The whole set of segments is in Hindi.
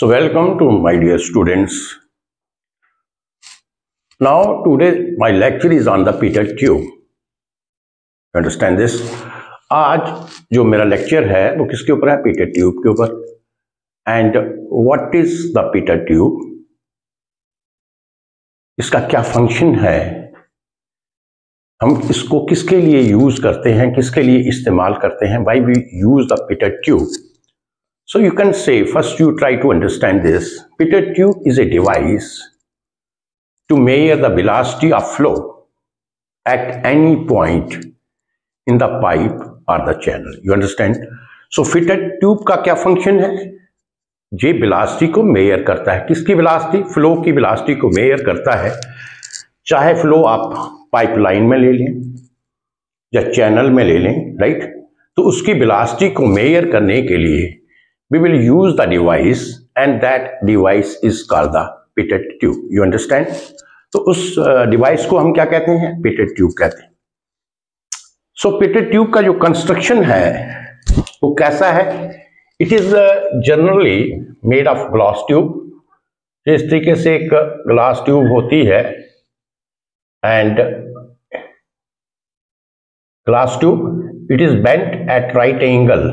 So welcome to my dear students. Now today my lecture is on the pitot tube. You understand this? आज जो मेरा लेक्चर है वो किसके ऊपर है? पिtot ट्यूब के ऊपर. And what is the pitot tube? इसका क्या फंक्शन है? हम इसको किसके लिए यूज करते हैं, किसके लिए इस्तेमाल करते हैं? Why we use the pitot tube? So you can say, first you try to understand this. Pitot tube is a device to measure the velocity of flow at any point in the pipe or the channel. You understand? So pitot tube का क्या फंक्शन है? ये वेलोसिटी को मेजर करता है. किसकी वेलोसिटी? फ्लो की वेलोसिटी को मेजर करता है. चाहे फ्लो आप पाइपलाइन में ले लें या चैनल में ले लें, राइट? तो उसकी वेलोसिटी को मेजर करने के लिए we will use the device and that device is called the pitot tube. You understand? तो उस डिवाइस को हम क्या कहते हैं? pitot tube कहते हैं. So pitot tube का जो कंस्ट्रक्शन है वो कैसा है? It is generally made of glass tube. इस तरीके से एक ग्लास ट्यूब होती है and glass tube it is bent at right angle.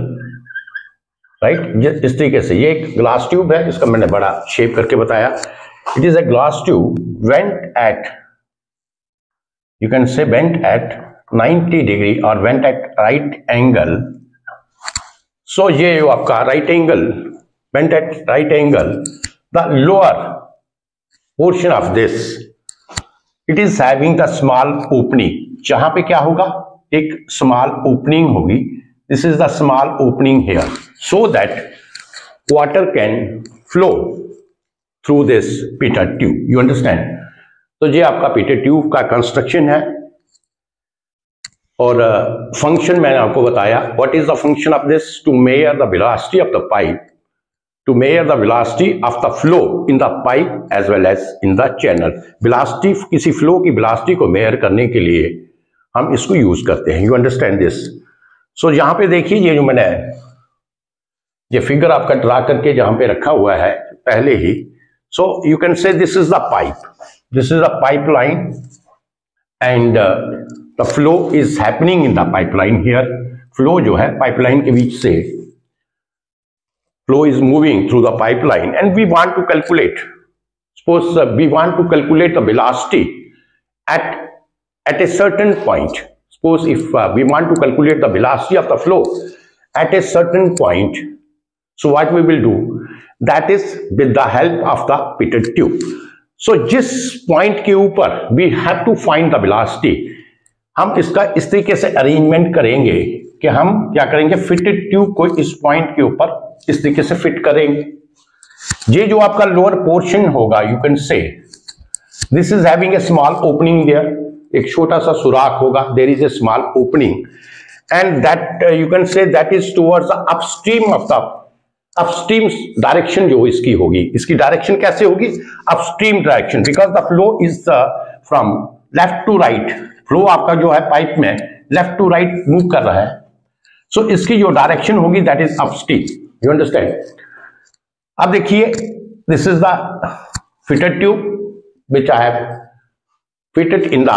Right, इस तरीके से ये एक ग्लास ट्यूब है. इसका मैंने बड़ा शेप करके बताया. It is a glass tube went eight, you can से वेंट एट 90 डिग्री और वेंट एट राइट एंगल. सो ये आपका right angle, went eight right angle. The lower portion of this it is having the small opening. जहां पे क्या होगा? एक स्मॉल ओपनिंग होगी. This is the small opening here, so that water can flow through this pitot tube. You understand? तो ये आपका pitot tube का कंस्ट्रक्शन है और फंक्शन मैंने आपको बताया. What is the function of this? To measure the velocity of the pipe, to measure the velocity of the flow in the pipe as well as in the channel. Velocity, किसी flow की velocity को measure करने के लिए हम इसको यूज करते हैं. You understand this? सो यहां पे देखिए, ये जो मैंने ये फिगर आपका ड्रा करके जहां पे रखा हुआ है पहले ही. So you can say this is the pipe, this is the pipeline and the flow is happening in the pipeline here. Flow जो है पाइपलाइन के बीच से, flow is moving through the pipeline and we want to calculate, suppose we want to calculate the velocity at a certain point. Suppose if we want to calculate the velocity of the flow at a certain point, so what we will do? That is with the help of the pitot tube. So जिस point के ऊपर we have to find the velocity, हम इसका इस तरीके से अरेंजमेंट करेंगे कि हम क्या करेंगे? पिtot ट्यूब को इस पॉइंट के ऊपर इस तरीके से फिट करेंगे. ये जो आपका लोअर पोर्शन होगा, you can say this is having a small opening there. एक छोटा सा सुराख होगा. There is a small opening and that you can say that is towards the upstream of the upstream direction. जो इसकी होगी, इसकी डायरेक्शन कैसे होगी? Upstream direction, because the flow is from left to right. Flow आपका जो है पाइप में लेफ्ट टू राइट मूव कर रहा है. सो इसकी जो डायरेक्शन होगी that is upstream. You understand? अब देखिए, this is the pitot tube which I have fitted in the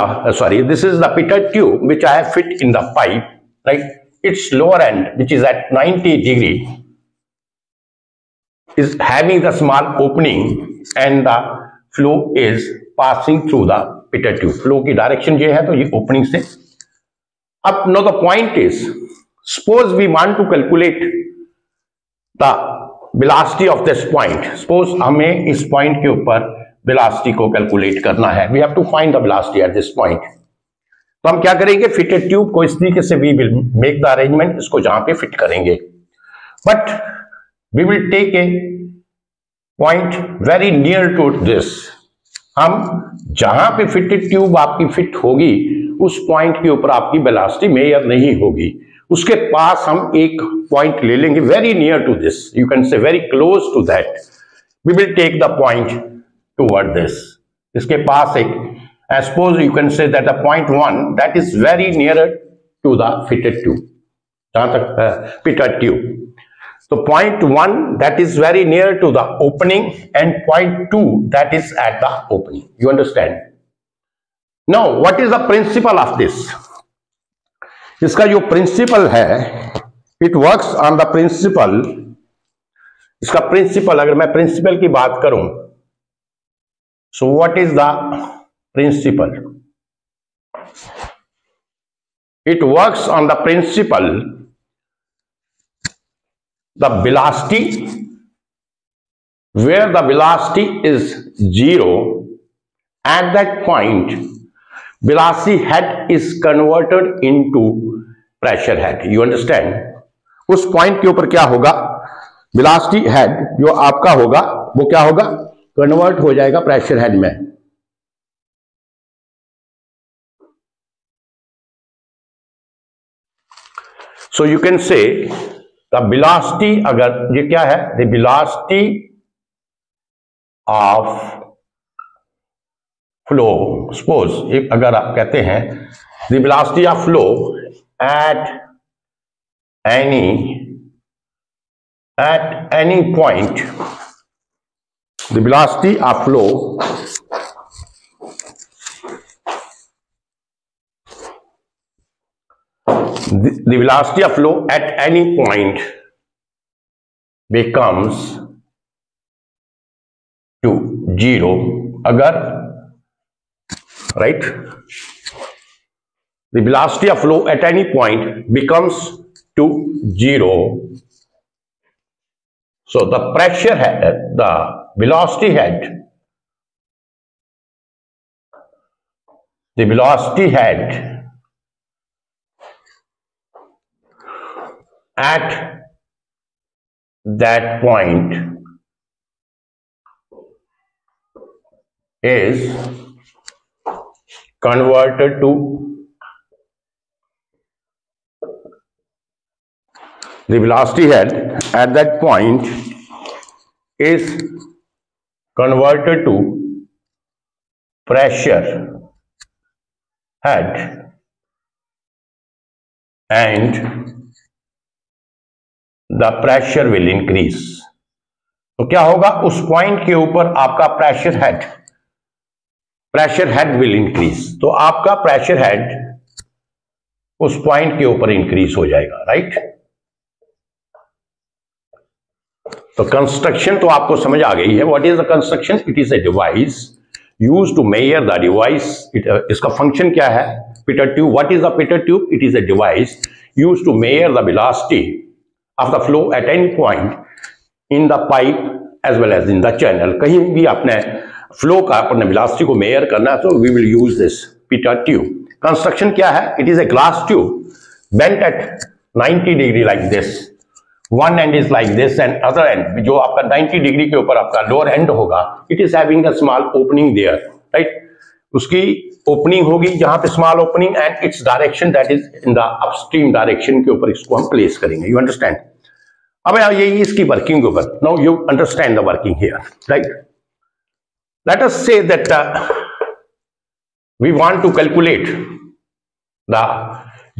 this is the pitot tube which I have fit in the pipe, right? Its lower end, which is at 90 degree, is having the small opening and the flow is passing through the pitot tube. Flow की direction ये है, तो ये opening से. अब now the point is, suppose we want to calculate the velocity of this point. Suppose हमें इस point के ऊपर वेलोसिटी को कैलकुलेट करना है. We have to find the velocity at this point. तो हम क्या करेंगे? पिtot ट्यूब को इस तरीके से we will make the arrangement, इसको जहां पे फिट करेंगे. But we will take a point very near to this. हम जहां पे पिtot ट्यूब आपकी फिट होगी उस पॉइंट के ऊपर आपकी वेलोसिटी मेजर नहीं होगी. उसके पास हम एक पॉइंट ले लेंगे very near to this. You can say very close to that. We will take the point toward this. इसके पास एक, suppose you can say that the point 1 that is very nearer to the pitot tube, जहां तक pitot tube. So point 1 that is very near to the opening and point 2 that is at the opening. You understand? Now what is the principle of this? इसका जो प्रिंसिपल है, it works on the principle. इसका प्रिंसिपल, अगर मैं प्रिंसिपल की बात करूं, so what is the principle? It works on the principle the velocity, where the velocity is 0, at that point velocity head is converted into pressure head. You understand? उस पॉइंट के ऊपर क्या होगा? velocity head जो आपका होगा वो क्या होगा? कन्वर्ट हो जाएगा प्रेशर हेड में. So you can say the velocity, अगर ये क्या है, the velocity of flow, suppose एक अगर आप कहते हैं the velocity of flow at any point, the velocity of flow the velocity of flow at any point becomes to 0 अगर, right, the velocity of flow at any point becomes to 0, so the pressure head, the velocity head, the velocity head at that point is converted to the velocity head at that point is converted to pressure head and the pressure will increase. तो क्या होगा? उस पॉइंट के ऊपर आपका प्रेशर हेड विल इंक्रीज. तो आपका प्रेशर हेड उस पॉइंट के ऊपर इंक्रीज हो जाएगा, राइट? तो कंस्ट्रक्शन तो आपको समझ आ गई है. What is the construction? It is a device used to measure the device. इसका फंक्शन क्या है? Pitot tube. What is the pitot tube? It is a device used to measure the velocity of the flow at any point in the pipe as well as in the channel. कहीं भी आपने फ्लो का अपने वेलोसिटी को मेजर करना है तो we will use this pitot tube. Construction क्या है? It is a glass tube bent at 90 degree like this. One end is like this and other end जो आपका 90 डिग्री के ऊपर आपका लोअर एंड होगा, it is having a small opening there, right? उसकी ओपनिंग होगी जहां पे small opening and its direction that is in the upstream direction के ऊपर इसको हम प्लेस करेंगे. You understand? अब यही इसकी वर्किंग के ऊपर. Now you understand the working here, right? Let us say that we want to calculate the,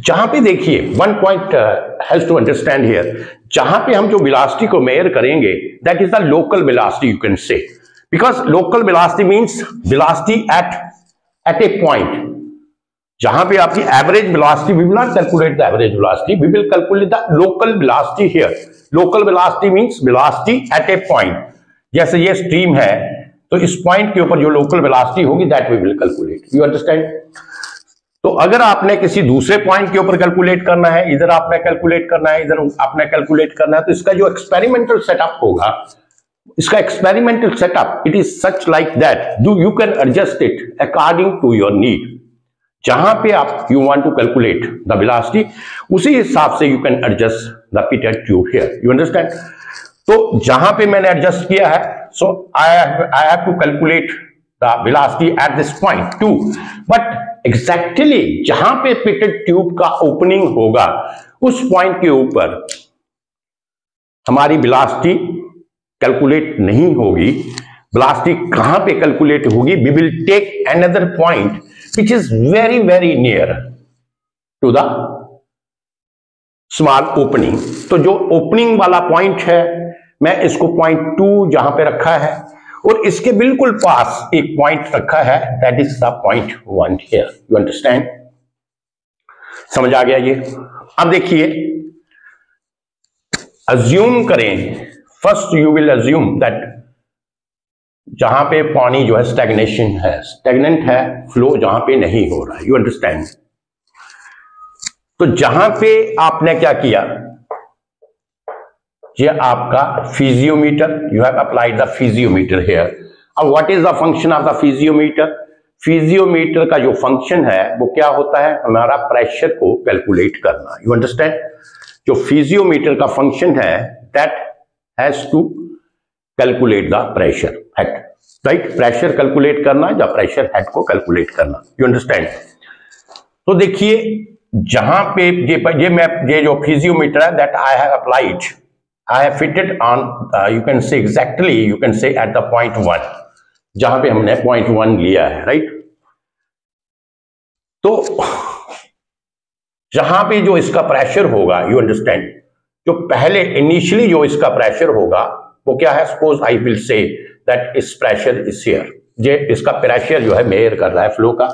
जहां पे देखिए one point has to understand here, जहां पे हम जो वेलोसिटी को मेजर करेंगे that is the local velocity. You can से because local velocity means velocity at a point जहां पे आपकी average velocity, we will not calculate the average velocity, we will calculate the local velocity here. local velocity means velocity at a point. जैसे ये स्ट्रीम है तो इस पॉइंट के ऊपर जो लोकल वेलोसिटी होगी that we will calculate. You understand? तो अगर आपने किसी दूसरे पॉइंट के ऊपर कैलकुलेट करना है, इधर आपने कैलकुलेट करना है, इधर आपने कैलकुलेट करना है, तो इसका जो एक्सपेरिमेंटल सेटअप होगा, इसका experimental setup it is such like that you can adjust it according to your need. जहां पे आप you want to calculate the velocity, उसी हिसाब से you can adjust the pitot tube here. You understand? तो जहां पे मैंने एडजस्ट किया है, so I have to calculate the velocity at this point two. But exactly जहां पे पिटट ट्यूब का ओपनिंग होगा उस पॉइंट के ऊपर हमारी वेलोसिटी कैलकुलेट नहीं होगी. वेलोसिटी कहां पे कैलकुलेट होगी? We will take another point which is very very near to the small opening. तो जो ओपनिंग वाला पॉइंट है मैं इसको पॉइंट 2 जहां पे रखा है और इसके बिल्कुल पास एक पॉइंट रखा है, that is the point 1 here. You understand? समझ आ गया ये? अब देखिए, अज्यूम करें, first you will assume that जहां पे पानी जो है स्टैग्नेशन है, स्टैग्नेंट है, फ्लो जहां पे नहीं हो रहा है। You understand? तो जहां पे आपने क्या किया, ये आपका piezometer, you have applied the piezometer here. अब what is the function of the piezometer? Piezometer का जो फंक्शन है वो क्या होता है, हमारा प्रेशर को कैलकुलेट करना। You understand? जो फिजियोमीटर का फंक्शन है that has to calculate the pressure head, right? Pressure calculate करना या प्रेशर हेड को कैलकुलेट करना। You understand? तो देखिए, जहां पे ये जो फिजियोमीटर है that I have applied, I have fitted on, you can say exactly, you can say at the point 1, जहां पे हमने पॉइंट 1 लिया है, राइट? तो जहां पे जो इसका प्रेशर होगा, यू अंडरस्टैंड, जो पहले इनिशियली जो इसका प्रेशर होगा वो क्या है, suppose I will say that इस प्रेशर इज हियर। ये इसका प्रेशर जो है मेजर कर रहा है फ्लो का,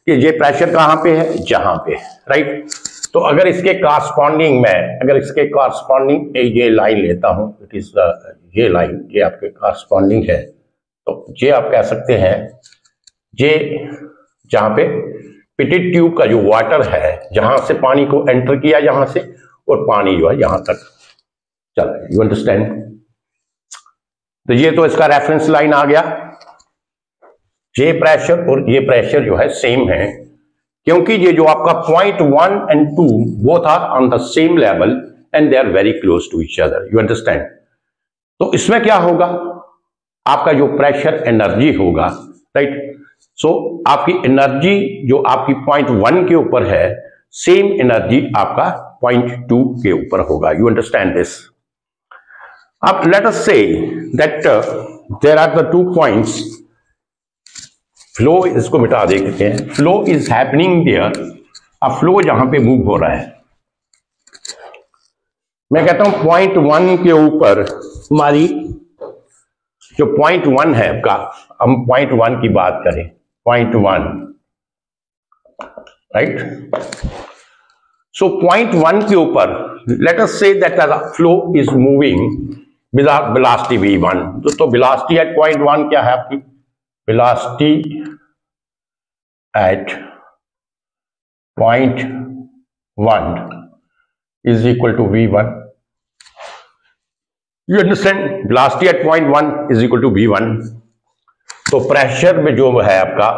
कि ये प्रेशर कहां पे है, जहां पे, राइट? तो अगर इसके कॉरस्पॉन्डिंग में, अगर इसके कॉरस्पॉन्डिंग ये लाइन लेता हूं, इट इज ये लाइन, ये आपके कॉरस्पॉन्डिंग है, तो ये आप कह सकते हैं ये जहां पे पिटेड ट्यूब का जो वाटर है, जहां से पानी को एंटर किया यहां से, और पानी जो है यहां तक चला। You understand? तो ये तो इसका रेफरेंस लाइन आ गया। ये प्रेशर और ये प्रेशर जो है सेम है, क्योंकि ये जो आपका point 1 and 2 both are on the same level and they are very close to each other. You understand? तो इसमें क्या होगा, आपका जो प्रेशर एनर्जी होगा, राइट? सो आपकी एनर्जी जो आपकी पॉइंट 1 के ऊपर है, सेम एनर्जी आपका पॉइंट 2 के ऊपर होगा। You understand this? अब let us say that there are the 2 points. Flow इसको मिटा देते हैं, फ्लो इज हैपनिंग देयर। अब फ्लो जहां पे मूव हो रहा है, मैं कहता हूं पॉइंट 1 के ऊपर हमारी जो पॉइंट 1 है आपका, हम पॉइंट 1 की बात करें, पॉइंट 1, राइट? सो पॉइंट 1 के ऊपर late us say that the flow is moving with velocity v1। तो वेलोसिटी एट पॉइंट 1 क्या है आपकी, velocity at point 1 is equal to v1. You understand? Velocity at point 1 is equal to v1. तो प्रेशर में जो है आपका,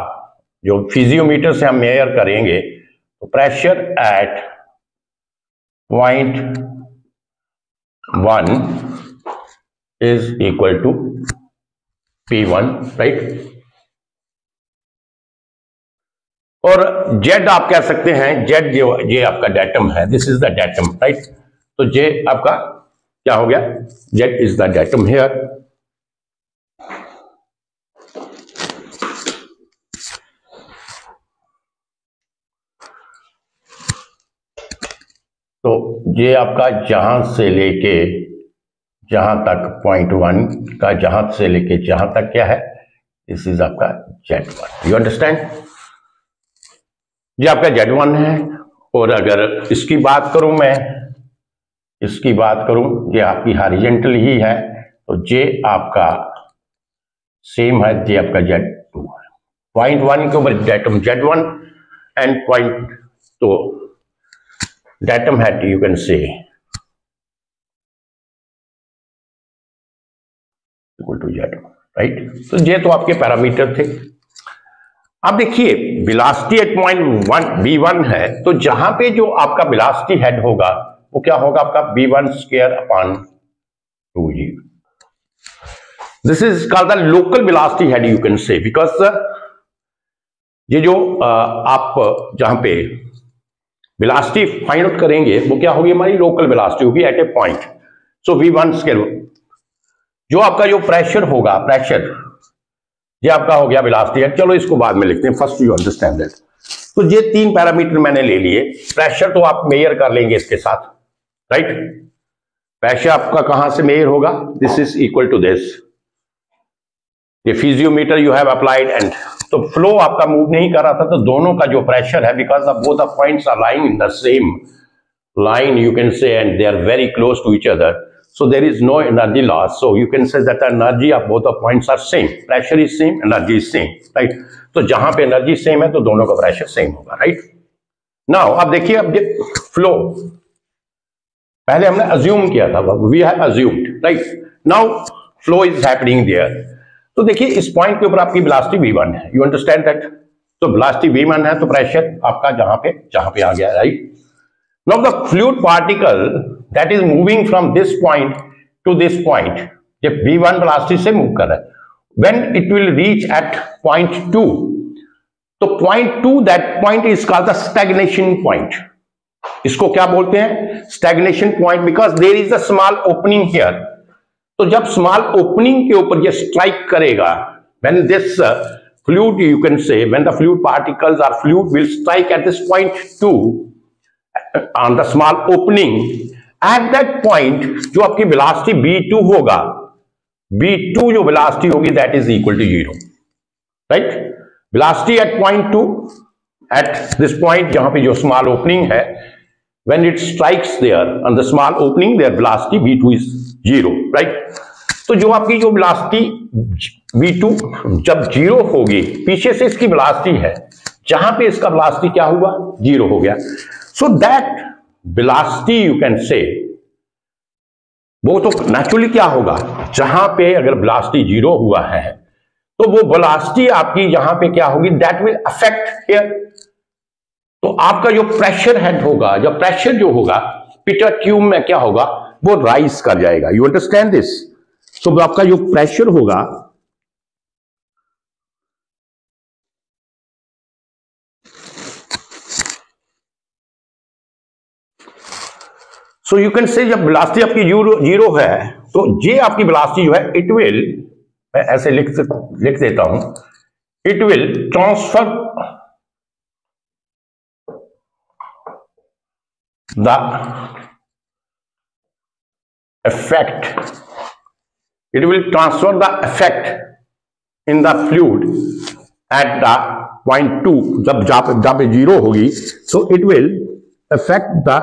जो फिजियोमीटर से हम मेजर करेंगे, तो pressure at point 1 is equal to p1, right? और जेड आप कह सकते हैं, जेड जो ये आपका डेटम है, this is the datum, right? तो जे आपका क्या हो गया, Z is the datum here. तो ये आपका जहां से लेके जहां तक पॉइंट 1 का, जहां से लेके जहां तक क्या है, दिस इज आपका Z1। You understand? ये आपका Z1 है। और अगर इसकी बात करूं मैं, इसकी बात करूं, ये आपकी हॉरिजॉन्टल ही है, तो ये आपका सेम है, ये आपका Z2 है। पॉइंट 1 के ऊपर डेटम Z1 एंड पॉइंट, तो डेटम है, you can say equal to Z1, right? तो ये तो आपके पैरामीटर थे। अब देखिए, वेलोसिटी एट पॉइंट 1 v1 है, तो जहां पे जो आपका वेलोसिटी हेड होगा वो क्या होगा, आपका v1 square upon 2g। This is called the local velocity head, you can से, बिकॉज ये जो आप जहां पे वेलोसिटी फाइंड आउट करेंगे वो क्या होगी, हमारी लोकल वेलोसिटी होगी एट ए पॉइंट। सो v1 स्क्वायर, जो आपका जो प्रेशर होगा, प्रेशर ये आपका हो गया वेलोसिटी है। चलो इसको बाद में लिखते हैं, फर्स्ट यू अंडरस्टैंड दैट। तो ये 3 पैरामीटर मैंने ले लिए। प्रेशर तो आप मेजर कर लेंगे इसके साथ, राइट। प्रेशर आपका कहां से मेजर होगा, this is equal to this, ये piezometer you have applied and तो फ्लो आपका मूव नहीं कर रहा था, तो दोनों का जो प्रेशर है, because of both the points are lying in the same line you can say and they are very close to each other, so there is no energy loss, so you can say that the energy of both the points are same, pressure is same, energy is same, right। तो जहां पे एनर्जी सेम है तो दोनों का प्रेशर सेम होगा, राइट। नाउ अब देखिए, अब फ्लो पहले हमने अज्यूम किया था, we have assumed, right. Now flow is happening there, तो देखिए इस पॉइंट के ऊपर आपकी वेलोसिटी v1 है, यू अंडरस्टैंड दैट, तो वेलोसिटी v1 है तो प्रेशर आपका जहां पे आ गया, right. Now the fluid particle that is moving from this point to this point, जब v1 velocity से मूव कर रहा है, when it will reach at point 2, तो point 2 that point is called the stagnation point। इसको क्या बोलते हैं, stagnation point, because there is a small opening here। तो जब small opening के ऊपर ये strike करेगा, when this fluid, you can say, when the fluid particles or fluid will strike at this point 2 on the small opening, at that point जो आपकी velocity v2 होगा, v2 जो velocity होगी that is equal to 0, right। velocity at point 2 at this point जहां पे जो small opening है, when it strikes there on the small opening, their velocity v2 is 0, right। तो जो आपकी जो velocity v2 जब 0 होगी, पीछे से इसकी velocity है, जहां पे इसका velocity क्या हुआ, 0 हो गया। So that velocity you can say, वो तो नेचुरली क्या होगा, जहां पे अगर velocity 0 हुआ है तो वो velocity आपकी यहां पे क्या होगी, that will affect here। तो आपका जो प्रेशर हेड होगा, जो प्रेशर जो होगा पिटर ट्यूब में क्या होगा, वो राइज कर जाएगा, यू अंडरस्टैंड दिस। तो आपका जो प्रेशर होगा, सो यू कैन से जब वेलोसिटी आपकी 0 है तो ये आपकी वेलोसिटी जो है, इट विल, मैं ऐसे लिख देता हूं, it will transfer the effect, it will transfer the effect in the fluid at the point 2, जब जहां पे 0 होगी, so it will affect the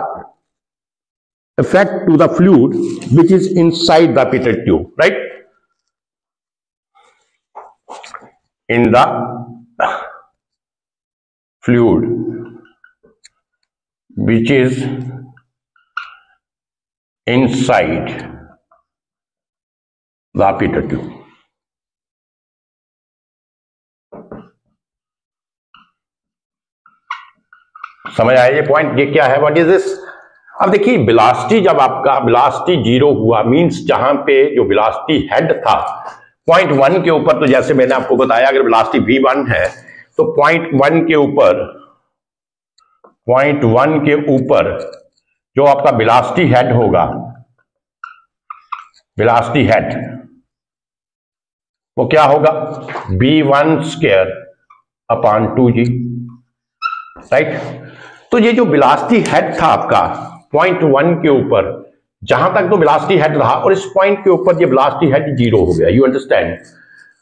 effect to the fluid which is inside the pitot tube, right, in the fluid which is inside the pitot tube। समझ आया ये पॉइंट, ये क्या है, व्हाट इज दिस। अब देखिए वेलोसिटी, जब आपका वेलोसिटी 0 हुआ, मींस जहां पे जो वेलोसिटी हेड था पॉइंट 1 के ऊपर, तो जैसे मैंने आपको बताया अगर वेलोसिटी v1 है तो पॉइंट 1 के ऊपर जो आपका वेलोसिटी हेड होगा, वेलोसिटी हेड वो क्या होगा, v1² अपॉन 2g, राइट। तो ये जो वेलोसिटी हेड था आपका पॉइंट 1 के ऊपर, जहां तक तो वेलोसिटी हेड रहा, और इस पॉइंट के ऊपर ये वेलोसिटी हेड 0 हो गया, यू अंडरस्टैंड।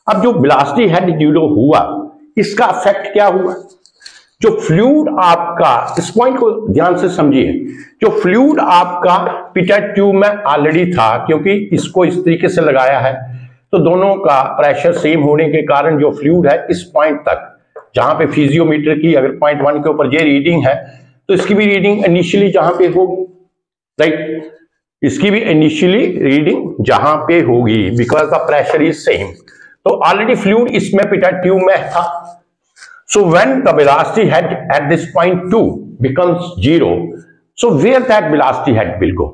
अब जो वेलोसिटी हेड 0 हुआ, इसका इफेक्ट क्या हुआ, जो फ्लूइड आपका, इस पॉइंट को ध्यान से समझिए, जो फ्लूइड आपका पिटट ट्यूब में ऑलरेडी था, क्योंकि इसको इस तरीके से लगाया है तो दोनों का प्रेशर सेम होने के कारण जो फ्लूइड है इस पॉइंट तक, जहां पे फिजियोमीटर की अगर पॉइंट 1 के ऊपर ये रीडिंग है तो इसकी भी रीडिंग इनिशियली जहां पे होगी, राइट, इसकी भी इनिशियली रीडिंग जहां पे होगी, because the pressure is same. तो ऑलरेडी फ्लूइड इसमें पिटट ट्यूब में था, so when the velocity head at this point 2 becomes 0, so where that velocity head will go,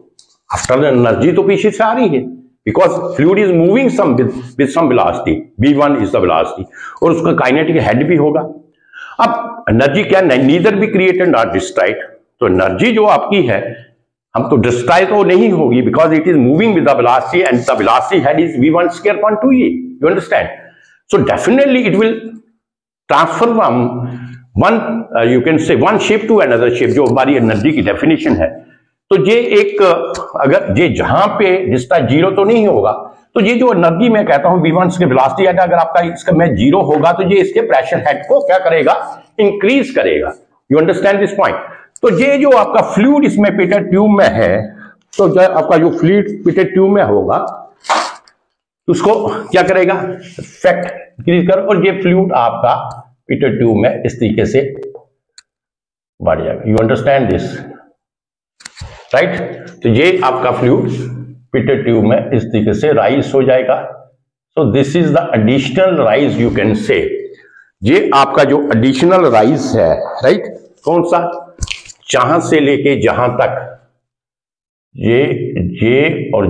after the energy तो पीछे से आ रही है, because fluid is moving some with some velocity, v1 is the velocity, और उसका काइनेटिक हेड भी होगा। अब एनर्जी क्या, neither be created not destroyed, तो एनर्जी जो आपकी है हम तो डिस्ट्रॉय तो नहीं होगी, because it is moving with the velocity and the velocity head is v1² upon 2e, you understand। So definitely it will transfer from one you can say one shape to another shape, जो हमारी एनर्जी की डेफिनेशन है। तो ये एक, अगर ये जहां पे रिश्ता जीरो तो नहीं होगा, तो ये जो एनर्जी मैं कहता हूं V1 के वेलोसिटी हेड, अगर आपका इसका में जीरो होगा तो ये इसके प्रेशर हेड को क्या करेगा, इंक्रीज करेगा। You understand this point. तो ये जो आपका फ्लूइड इसमें पिटेड ट्यूब में है, तो जो आपका जो फ्लूइड पिटेड ट्यूब में होगा उसको क्या करेगा, इफेक्ट इंक्रीज कर, और ये फ्लूइड आपका पिटेड ट्यूब में इस तरीके से बढ़ जाएगा। You understand this, right. तो ये आपका फ्लूइड पिटेड ट्यूब में इस तरीके से राइज हो जाएगा। सो this is the additional rise you can से। ये आपका जो एडिशनल राइज है, राइट, कौन सा, जहां से लेके जहां तक ये और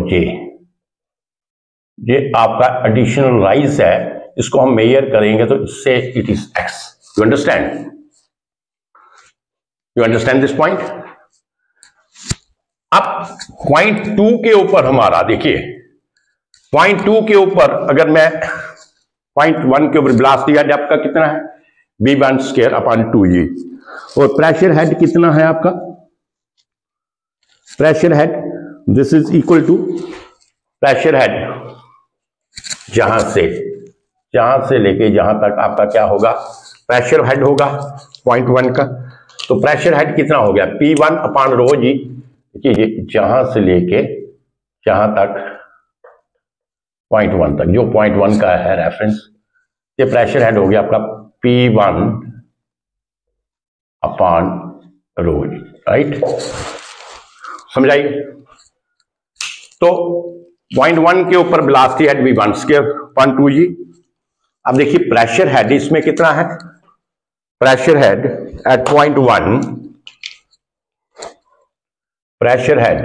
ये आपका एडिशनल राइज है, इसको हम मेजर करेंगे तो इससे it is x। You understand this point. अब पॉइंट 2 के ऊपर हमारा देखिए, पॉइंट 2 के ऊपर अगर मैं पॉइंट 1 के ऊपर वेलोसिटी हेड आपका कितना है, V1/2G, और प्रेशर हेड कितना है आपका, pressure head this is equal to pressure head जहां से लेके जहां तक आपका क्या होगा, प्रेशर हेड होगा पॉइंट 1 का। तो प्रेशर हेड कितना हो गया, P1/ρg, देखिए जहां से लेके जहां तक पॉइंट 1 तक, जो पॉइंट 1 का है रेफरेंस, ये प्रेशर हेड हो गया आपका P1/ρg, राइट, समझाइए। तो पॉइंट 1 के ऊपर वेलोसिटी हेड V1/2G। अब देखिए प्रेशर हेड इसमें कितना है, pressure head eight point 1, pressure head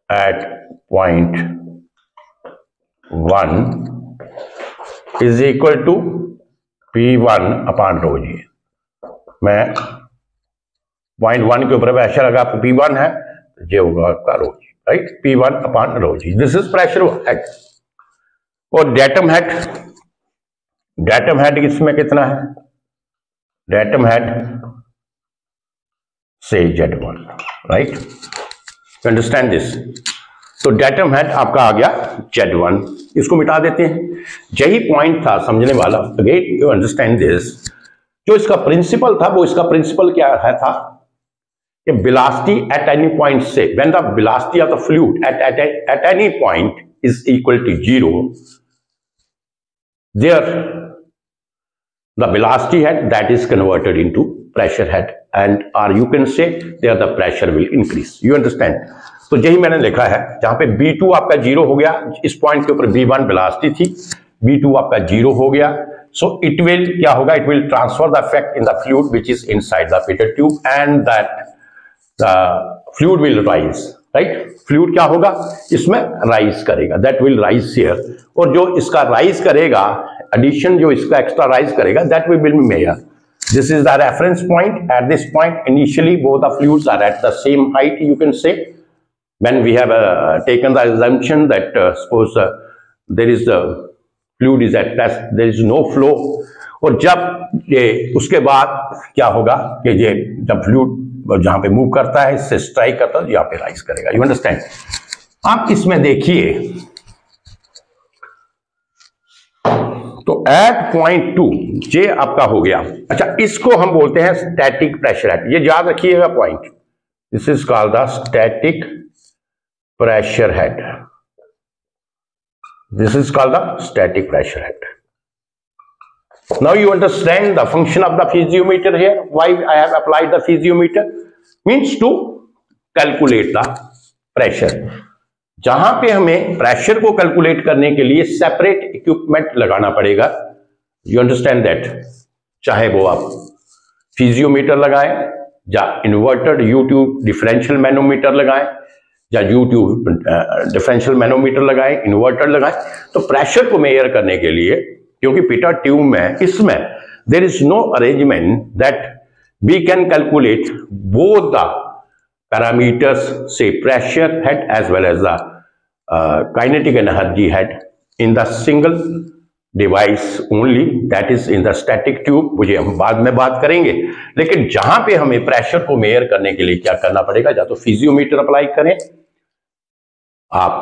at point 1 is equal to P1/ρg। मैं पॉइंट 1 के ऊपर प्रेशर अगर आपको P1 है तो ये होगा आपका ρg, right, P1/ρg। This is pressure head. और डेटम हेड इसमें कितना है, डेटम हेड से Z1, राइट, अंडरस्टैंड दिस। तो डेटम हेड आपका आ गया Z1, इसको मिटा देते हैं। यही पॉइंट था समझने वाला, अगेन यू अंडरस्टैंड दिस। जो इसका प्रिंसिपल था, वो इसका प्रिंसिपल क्या है था कि वेलोसिटी एट एनी पॉइंट से, when the velocity of the fluid at any point is equal to 0, there the velocity head that is converted into pressure head, and or you can say there the pressure will increase। you understand। तो यही मैंने लिखा है, जहां पे B2 आपका 0 हो गया, इस पॉइंट के ऊपर B1 वेलोसिटी थी, B2 आपका 0 हो गया। सो इट विल क्या होगा, it will transfer the effect in the fluid which is inside the pitot tube, and that the fluid will rise, right. Fluid क्या होगा, इसमें राइज करेगा, दैट विल राइज हियर। और जो इसका राइज करेगा, एडिशन जो इसका एक्स्ट्रा राइज करेगा, that will be measure. This is the reference point. At this point initially both the fluids are at the same height, you can say, when we have taken the assumption that suppose there is the fluid is at rest, there is no flow। और जब ये उसके बाद क्या होगा कि ये जब फ्लूइड जहां पे मूव करता है, इससे स्ट्राइक करता है, यहाँ पे राइज करेगा। You understand. आप इसमें देखिए, तो एट पॉइंट 2 ये आपका हो गया। अच्छा, इसको हम बोलते हैं स्टैटिक प्रेशर हेड, ये याद रखिएगा point. This is called the static pressure head। This is called the static pressure head। Now you understand the function of the piezometer here, why I have applied the piezometer, means to calculate the pressure। जहां पे हमें प्रेशर को कैलकुलेट करने के लिए सेपरेट इक्विपमेंट लगाना पड़ेगा। You understand that। चाहे वो आप piezometer लगाएं, या इन्वर्टेड U-ट्यूब डिफरेंशियल मैनोमीटर लगाएं, या U-ट्यूब डिफरेंशियल मैनोमीटर लगाएं, इन्वर्टर लगाएं, तो प्रेशर को मेजर करने के लिए, क्योंकि पिटेड ट्यूब में इसमें there is no arrangement that we can calculate both the parameters, say pressure head as well as the kinetic energy head in the single device only, that is in the static tube, मुझे हम बाद में बात करेंगे। लेकिन जहां पे हमें प्रेशर को मेजर करने के लिए क्या करना पड़ेगा, या तो फिजियोमीटर अप्लाई करें, आप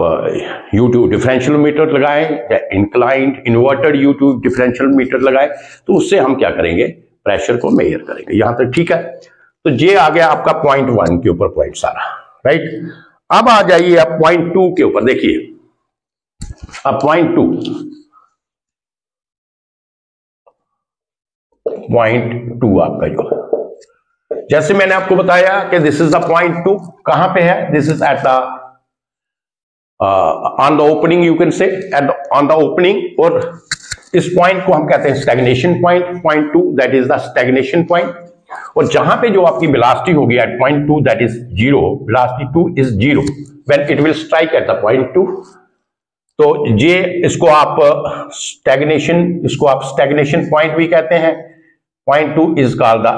U2 डिफरेंशियल मीटर लगाएं, या inclined inverted U2 differential metre लगाएं, तो उससे हम क्या करेंगे, प्रेशर को मेजर करेंगे। यहां तक ठीक है। तो ये आ गया आपका पॉइंट 1 के ऊपर पॉइंट सारा, राइट। अब आ जाइए आप पॉइंट 2 के ऊपर, देखिए अब पॉइंट 2 आपका जो, जैसे मैंने आपको बताया कि दिस इज द पॉइंट 2, कहां पे है, this is at the on the opening, you can say at on the opening, और इस पॉइंट को हम कहते हैं stagnation point, point 2 that is the stagnation point. और जहां पे जो आपकी वेलोसिटी होगी at point 2 that is 0, velocity 2 is 0 when it will strike at the point 2। तो ये इसको आप स्टैग्नेशन पॉइंट भी कहते हैं। Point 2 is called the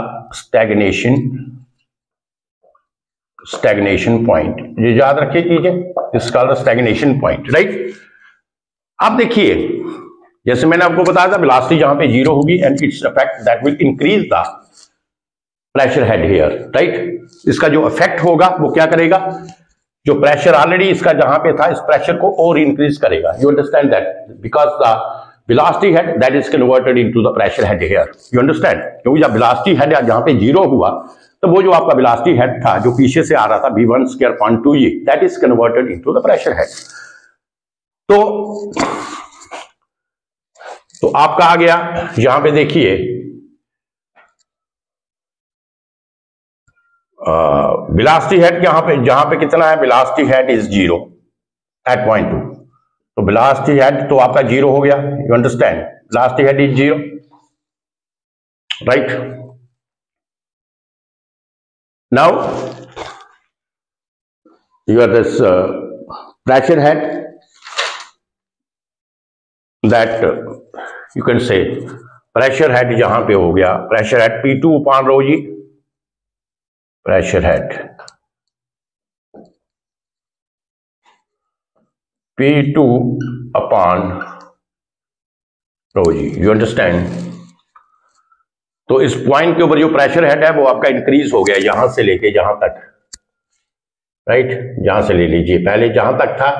stagnation point, ये याद रखिए चीजें, is called the stagnation point, right. अब देखिए जैसे मैंने आपको बताया था वेलोसिटी जहां पे 0 होगी and its effect that will increase the pressure head here, right. इसका जो इफेक्ट होगा वो क्या करेगा, जो प्रेशर ऑलरेडी इसका जहां पे था इस प्रेशर को और इंक्रीज करेगा। You understand that, because the velocity head that is converted into the pressure head here, you understand. क्योंकि जब वेलोसिटी हेड जहां पे 0 हुआ तो वो जो आपका वेलोसिटी हेड था जो पीछे से आ रहा था v1/2g, that is converted into the pressure head. तो आपका आ गया यहां पे देखिए वेलोसिटी हेड जहां पे कितना है, velocity head is 0 at point 2, तो वेलोसिटी हेड तो आपका 0 हो गया, you understand, velocity head is 0, right. Now you have this pressure head that you can say pressure head यहां पे हो गया, pressure head P2 upon rho g, pressure head P2 upon rho g, you understand। तो इस पॉइंट के ऊपर जो प्रेशर हेड है वो आपका इंक्रीज हो गया यहां से लेके जहां तक, राइट, जहां से ले लीजिए, पहले जहां तक था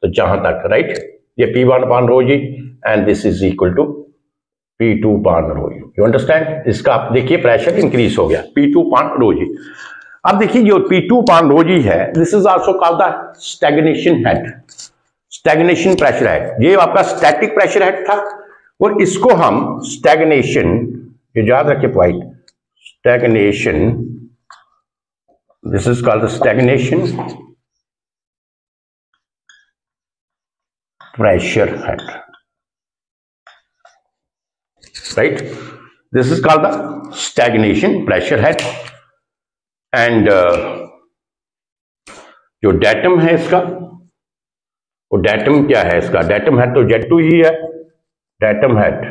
तो जहां तक, राइट। ये P1 upon rho g and this is equal to P2 upon rho g, you understand. इसका आप देखिए प्रेशर इंक्रीज हो गया P2 upon rho g। अब देखिए जो P2 upon rho g है, this is also called the stagnation head, stagnation pressure head. ये आपका स्टैटिक प्रेशर हेड था और इसको हम स्टैग्नेशन, ये याद रखिए point, stagnation, this is called the stagnation pressure head, right, this is called the stagnation pressure head। and जो डेटम है इसका, वो डेटम क्या है इसका, डेटम हेड तो Z2 ही है, डेटम हेड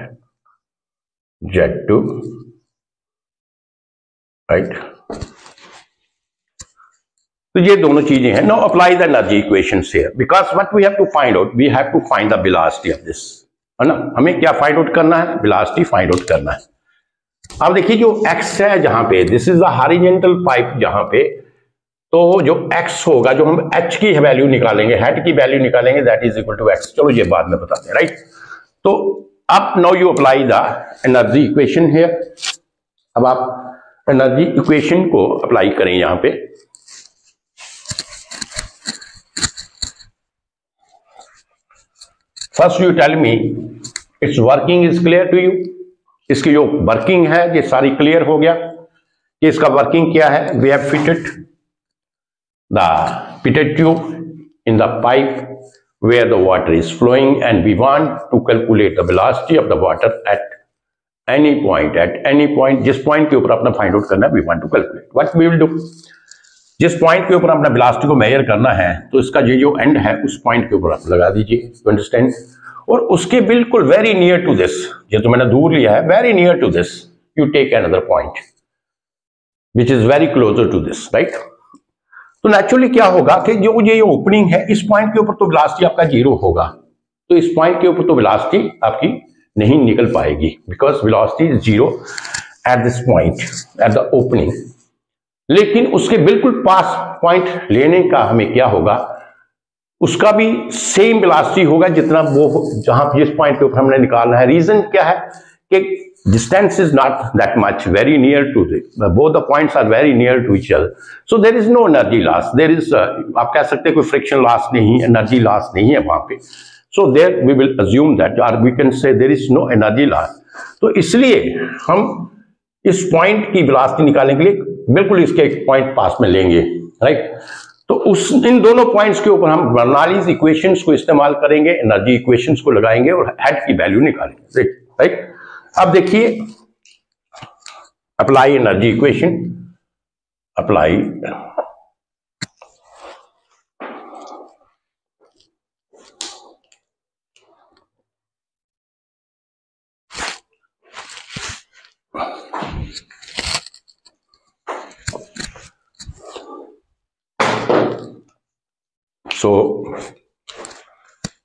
Z2, राइट। तो ये दोनों चीजें हैं। Now apply the energy equations here, because what we have to find out, we have to find the velocity of this, है ना। हमें क्या फाइंड आउट करना है, वेलोसिटी फाइंड आउट करना है। अब देखिए जो x है जहां पे, this is the horizontal pipe जहां पे, तो जो x होगा, जो हम h की वैल्यू निकालेंगे, हेड की वैल्यू निकालेंगे, that is equal to x। चलो ये बाद में बताते हैं, राइट। तो अब now you apply the energy equation here. अब आप एनर्जी इक्वेशन को अप्लाई करें यहां पे। First you tell me its working is clear to you, इसकी जो वर्किंग है ये सारी क्लियर हो गया कि इसका वर्किंग क्या है। We have fitted the pitted tube in the pipe where the water is flowing and we want to calculate the velocity of the water at any point, जिस पॉइंट के ऊपर अपना फाइंड आउट करना है, we want to calculate, what we will do, जिस पॉइंट के ऊपर अपना वेलोसिटी को मेजर करना है तो इसका ये जो एंड है उस पॉइंट के ऊपर आप लगा दीजिए, यू अंडरस्टैंड। और उसके बिल्कुल वेरी नियर टू दिस, ये तो मैंने दूर लिया है, very near to this you take another point which is very closer to this, right. तो नेचुरली क्या होगा कि जो ये ओपनिंग है इस पॉइंट के ऊपर तो वेलोसिटी आपका 0 होगा, तो इस पॉइंट के ऊपर तो वेलोसिटी आपकी नहीं निकल पाएगी, because velocity is 0 eight this point at the opening. लेकिन उसके बिल्कुल पास पॉइंट लेने का हमें क्या होगा, उसका भी सेम वेलोसिटी होगा जितना वो जहां जिस पॉइंट के ऊपर हमने निकालना है। रीजन क्या है कि distance is not that much very near to both the points are very near to each other, so there is no energy loss, there is आप कह सकते हैं कोई friction loss नहीं, energy loss नहीं है वहां पे, so there we will assume that or we can say there is no energy loss। तो इसलिए हम इस पॉइंट की वेलोसिटी निकालने के लिए बिल्कुल इसके एक पॉइंट पास में लेंगे, राइट। तो उस इन दोनों पॉइंट्स के ऊपर हम बर्नौलीज इक्वेशंस को इस्तेमाल करेंगे, एनर्जी इक्वेशंस को लगाएंगे और हेड की वैल्यू निकालेंगे, राइट। अब देखिए, apply energy equation, apply so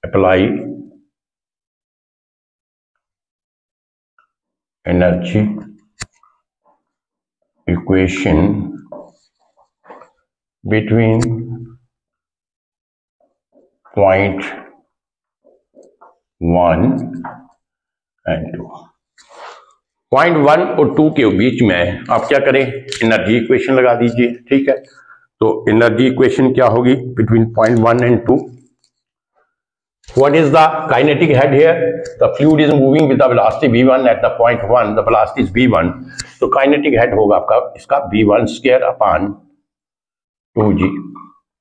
apply energy equation between point 1 and 2। Point 1 और 2 के बीच में आप क्या करें, एनर्जी इक्वेशन लगा दीजिए, ठीक है। तो एनर्जी इक्वेशन क्या होगी between point 1 and 2। What is the kinetic head here? The fluid is moving with the velocity v1 at the point 1. The velocity is v1. तो kinetic head होगा आपका इसका v1 square upon 2g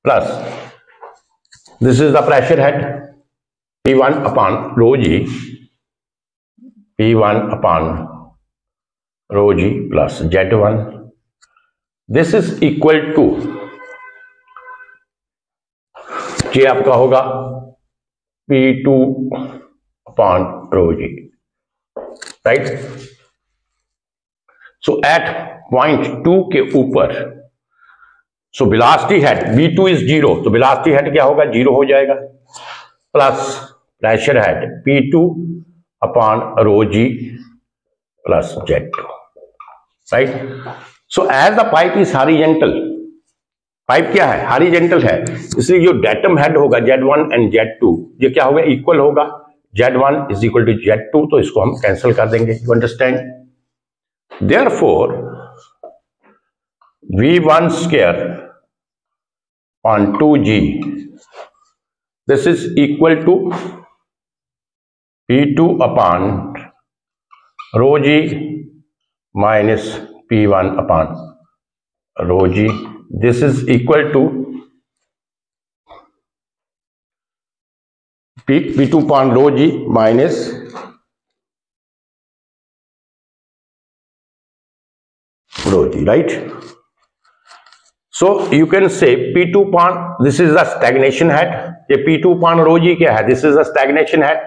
plus this is the pressure head p1 upon rho g, p1 upon rho g plus z1. This is equal to j आपका होगा P2 upon rho g, right? So at point 2 के ऊपर, so velocity head V2 is 0, तो velocity head क्या होगा, 0 हो जाएगा, plus pressure head P2 upon rho g plus Z2, right? So as the pipe is horizontal, pipe क्या है, हॉरिजॉन्टल है, इसलिए जो डेटम हेड होगा Z1 एंड Z2 ये क्या होगा, इक्वल होगा, Z1 is equal to Z2, तो इसको हम कैंसिल कर देंगे, you understand. Therefore V1 square on 2g this is equal to P2 upon rho g minus P1 upon rho g। This is equal to P2 upon rho g minus rho g, right? So you can say P2 upon, this is the stagnation head, ये P2 upon rho g क्या है, this is the stagnation head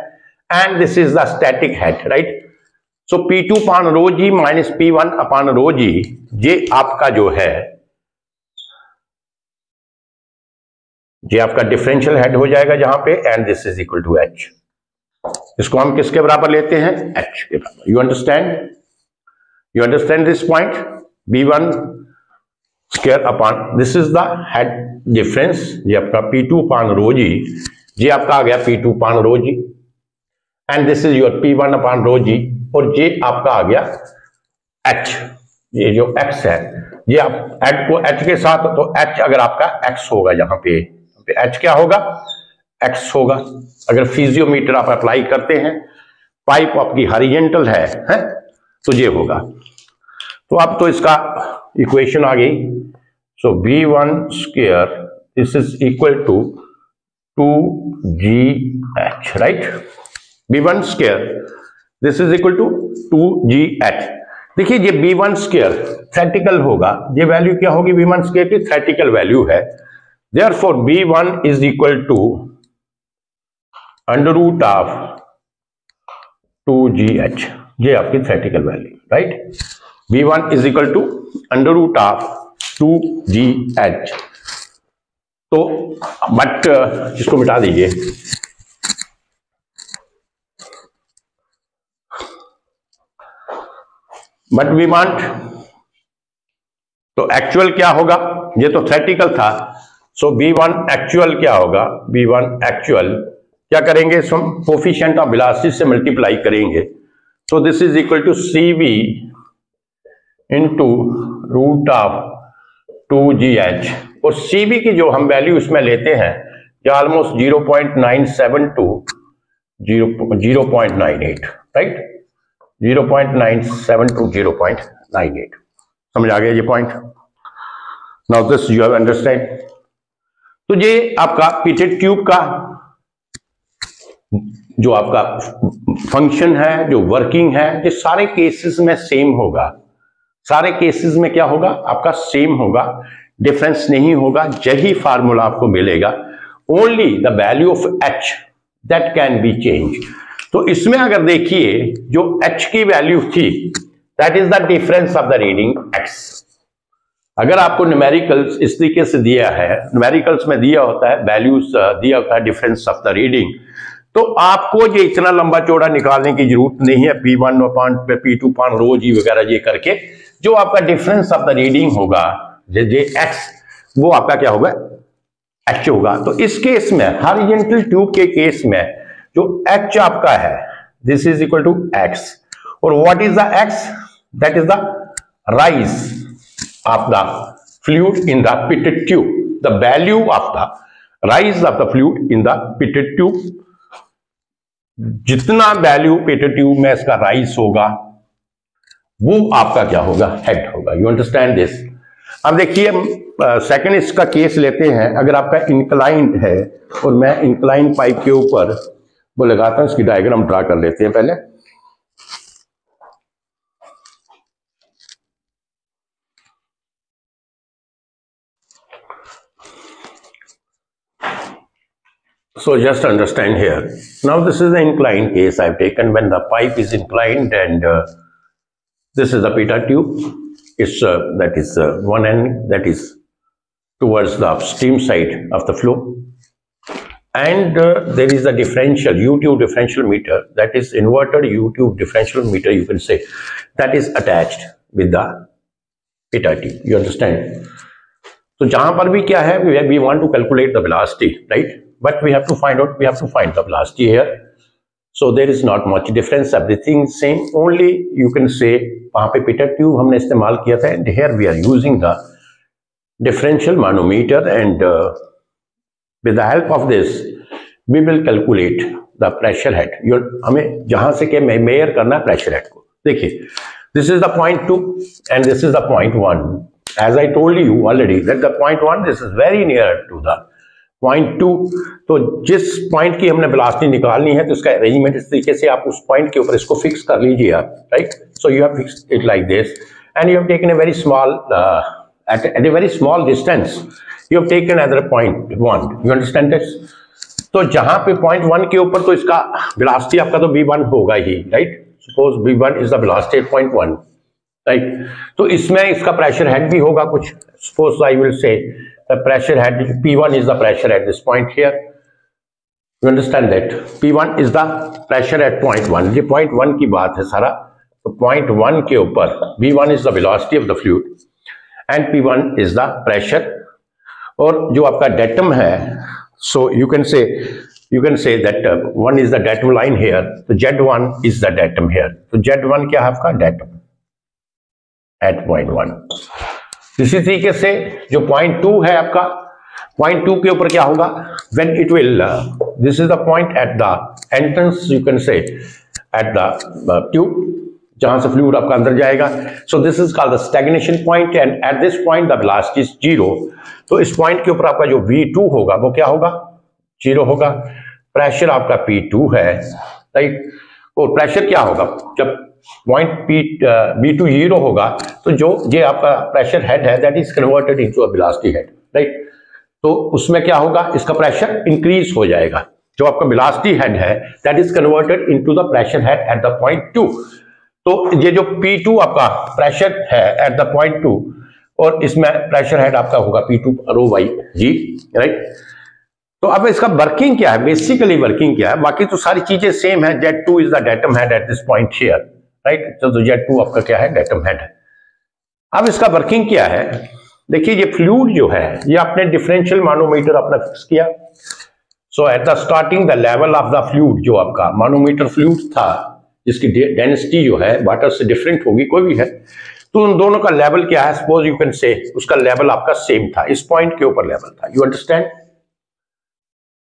and this is the static head, right? So P2 upon rho g minus P1 upon rho g, ये आपका जो है ये आपका डिफरेंशियल हेड हो जाएगा जहां पे, and this is equal to H. इसको हम किसके बराबर लेते हैं, एच के बराबर। You understand this point, B1 square upon this is the head difference, ये आपका P2 अपॉन रो जी, ये आपका आ गया P2 upon rho g, and this is your P1 upon rho g, और ये आपका आ गया एच, ये जो x है, ये आप ऐड को h के साथ, तो h अगर आपका x होगा, यहाँ पे h क्या होगा, x होगा। अगर फिजियोमीटर आप अप्लाई करते हैं, पाइप आपकी हॉरिजॉन्टल है तो ये होगा। तो अब तो इसका इक्वेशन आ गई, so B1 square this is equal to 2GH, right. B1 square this is equal to 2GH। देखिए ये B1 स्क्वायर थ्योरेटिकल होगा, ये वैल्यू क्या होगी, B1 स्क्वायर की थ्योरेटिकल वैल्यू है, therefore B1 is equal to under root of 2GH, ये आपकी theoretical value, right. B1 is equal to under root of 2GH। तो बट इसको मिटा दीजिए, बट वी वांट, तो एक्चुअल क्या होगा, ये तो थ्योरेटिकल था, सो V1 एक्चुअल क्या होगा, V1 एक्चुअल क्या करेंगे, हम कोफिशिएंट ऑफ वेलोसिटी से मल्टीप्लाई करेंगे, so this is equal to CV into root of 2GH, और CV की जो हम वैल्यू इसमें लेते हैं ऑलमोस्ट 0.972 0.98, राइट, 0.97 to 0.98, समझ आ गया ये point. Now this you have understand. तो ये आपका पिटेड ट्यूब का जो आपका फंक्शन है, जो वर्किंग है, ये सारे केसेस में सेम होगा, सारे केसेस में क्या होगा आपका सेम होगा, डिफरेंस नहीं होगा, यही फार्मूला आपको मिलेगा। Only the value of H that can be change. तो इसमें अगर देखिए जो H की वैल्यू थी that is the difference of the reading X। अगर आपको न्यूमेरिकल्स इस तरीके से दिया है, न्यूमेरिकल्स में दिया होता है वैल्यूज दिया होता है डिफरेंस ऑफ द रीडिंग, तो आपको ये इतना लंबा चौड़ा निकालने की जरूरत नहीं है, P1 P2 रो जी वगैरह ये करके, जो आपका डिफरेंस ऑफ द रीडिंग होगा जे X, वो आपका क्या होगा, H होगा। तो इस केस में हॉरिजॉन्टल ट्यूब के केस में जो H आपका है this is equal to X, और what is the X, that is the rise of the fluid in the pitot tube, the value of the rise of the fluid in the pitot tube. जितना वैल्यू पिटेड ट्यूब में इसका राइज होगा वो आपका क्या होगा, हेड होगा। You understand this. अब देखिए सेकंड इसका केस लेते हैं, अगर आपका इंक्लाइंड है और मैं इंक्लाइंड पाइप के ऊपर वो लगाता हूं, इसकी डायग्राम ड्रा कर लेते हैं पहले। So just understand here. Now this is the inclined case I've taken when the pipe is inclined, and this is the pitot tube. It's that is one end that is towards the upstream side of the flow, and there is the differential U-tube differential meter, that is inverted U-tube differential meter, you can say, that is attached with the pitot tube. You understand? So जहां पर भी क्या है, we want to calculate the velocity, right? But we have to find the velocity here. So there is not much difference, everything same, only you can say वहां पे pitot tube हमने इस्तेमाल किया था, and here we are using the differential manometer, and with the help of this we will calculate the pressure head. हमें जहां से के मेजर करना है pressure head को। देखिए this is the point 2 and this is the point 1. As I told you already that the point 1 this is very near to the point 2, तो जिस पॉइंट की हमने वेलोसिटी निकालनी है तो इसका अरेंजमेंट इस तरीके से, आप उस पॉइंट के ऊपर इसको फिक्स कर लीजिए आप, right. So you have fixed it like this, and you have taken a very small at a very small distance you have taken another point 1. You understand this? तो जहां पे point 1 के ऊपर तो इसका वेलोसिटी आपका तो v1 होगा ही, right. Suppose v1 is the velocity at point 1, right. तो इसमें इसका प्रेशर हेड भी होगा कुछ, suppose I will say the pressure head P1 is the pressure at this point here. You understand that P1 is the pressure at point 1. ये point 1 की बात है सारा। तो point 1 के ऊपर V1 is the velocity of the fluid and P1 is the pressure, और जो आपका datum है, so you can say that 1 is the datum line here, तो Z1 is the datum here. तो Z1 क्या है आपका datum at point 1. इसी तरीके से जो point 2 है आपका, point 2 के ऊपर क्या होगा, when it will this is the point at the entrance, you can say at the tube, जहां से फ्लूइड आपका अंदर जाएगा. so this is called the stagnation point, and at this point the velocity is 0. तो इस पॉइंट के ऊपर आपका जो V2 होगा वो क्या होगा, 0 होगा. प्रेशर आपका P2 है, राइट. और प्रेशर क्या होगा, जब पॉइंट V2 0 होगा तो जो ये आपका प्रेशर हेड है that is converted into a velocity head, right. तो उसमें क्या होगा, इसका प्रेशर इंक्रीज हो जाएगा. जो आपका वेलोसिटी हेड है that is converted into the pressure head eight the point 2. तो ये जो P2 आपका प्रेशर है एट द पॉइंट 2, और इसमें प्रेशर हेड आपका होगा P2 row by ji, right. तो अब इसका वर्किंग क्या है, बेसिकली वर्किंग क्या है, बाकी तो सारी चीजें सेम है. Z2 is the datum head at this point here, right. तो Z2 आपका क्या है, डेटम हेड है। अब इसका वर्किंग क्या है, देखिए ये फ्लूइड जो है ये आपने डिफरेंशियल मानोमीटर अपना फिक्स किया। So at the starting the level of the fluid, जो आपका मानोमीटर फ्लूइड था जिसकी डेंसिटी जो है वाटर से डिफरेंट होगी, कोई भी है, तो उन दोनों का लेवल क्या है, सपोज यू कैन से उसका लेवल आपका सेम था, इस पॉइंट के ऊपर लेवल था, यू अंडरस्टैंड।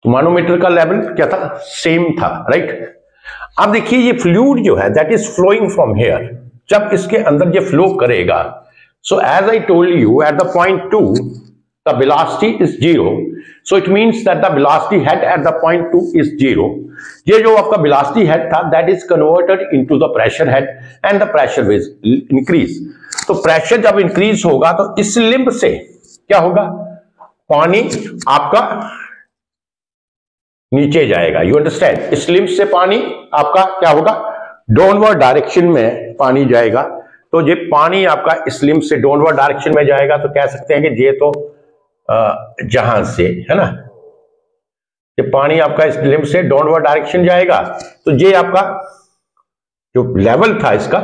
तो मानोमीटर का लेवल क्या था, सेम था, राइट। अब देखिए ये फ्लूइड जो है that is flowing from here, जब इसके अंदर ये फ्लो करेगा, so as I told you at the point 2 the velocity is 0, so it means that the velocity head at the point 2 is 0. ये जो आपका velocity head था that is converted into the pressure head and the pressure will increase. तो pressure जब increase होगा तो इस लिंब से क्या होगा, पानी आपका नीचे जाएगा, you understand। इस लिंब से पानी आपका क्या होगा, डाउनवर्ड डायरेक्शन में पानी जाएगा। तो ये पानी आपका इस लिंब से डाउनवर्ड डायरेक्शन में जाएगा, तो कह सकते हैं कि ये तो जहां से है ना, ये पानी आपका इस लिंब से डाउनवर्ड डायरेक्शन जाएगा, तो ये आपका जो लेवल था इसका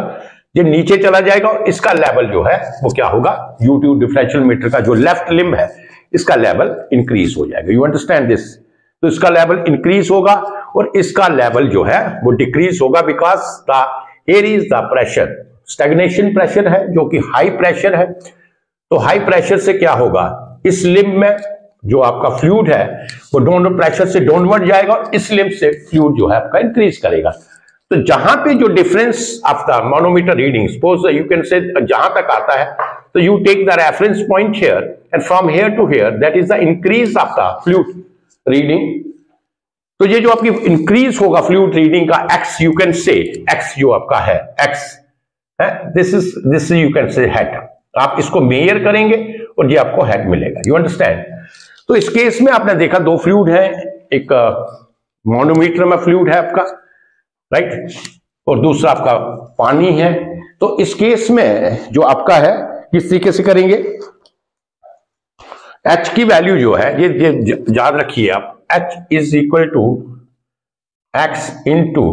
ये नीचे चला जाएगा, और इसका लेवल जो है वो क्या होगा, U2 डिफरेंशियल मीटर का जो लेफ्ट लिंब है इसका लेवल इंक्रीज हो जाएगा, यू अंडरस्टैंड दिस। तो इसका लेवल इंक्रीज होगा और इसका लेवल जो है वो डिक्रीज होगा, because the here is the pressure, stagnation pressure है जो कि हाई प्रेशर है। तो हाई प्रेशर से क्या होगा, इस लिंब में जो आपका फ्लूइड है वो डाउनवर्ड प्रेशर से डाउनवर्ड जाएगा और इस लिंब से फ्लूइड जो है आपका इंक्रीज करेगा। तो जहां पे जो difference of the manometer reading, suppose you can say जहां तक आता है, तो you take the reference point here and from here to here, that is the increase of the fluid reading. तो ये जो आपकी इंक्रीज होगा फ्लूइड रीडिंग का x, you can say x जो आपका है एक्स है, this you can say head. आप इसको मेजर करेंगे और ये आपको हेड मिलेगा, यू अंडरस्टैंड। तो इस केस में आपने देखा दो फ्लूइड है, एक मानोमीटर में फ्लूइड है आपका, राइट, और दूसरा आपका पानी है। तो इस केस में जो आपका है किस तरीके से करेंगे, एच की वैल्यू जो है ये याद रखिए आप, H is equal to X into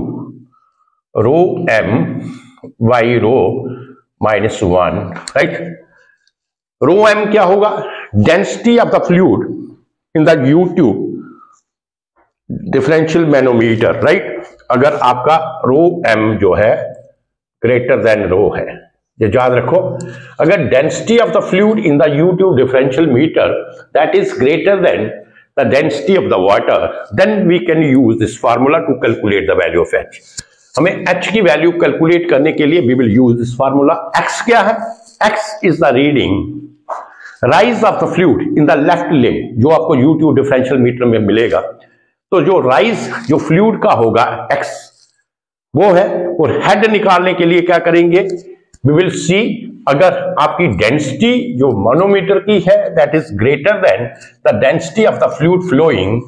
rho M by rho -1, right. Rho M क्या होगा, density of the fluid in the U2 differential manometer, right. अगर आपका रो एम जो है ग्रेटर देन रो है, ये याद रखो, अगर density of the fluid in the U2 differential meter that is greater than the density of the water, then we can use this formula to calculate the value of H. हमें एच की वैल्यू कैलकुलेट करने के लिए we will use this formula. X क्या है, X is the reading rise of the fluid in the left limb, जो आपको U2 डिफरेंशियल मीटर में मिलेगा। तो जो राइज जो फ्लूइड का होगा एक्स वो है, और हेड निकालने के लिए क्या करेंगे, वी विल सी अगर आपकी डेंसिटी जो मानोमीटर की है that is greater than the density of the fluid flowing,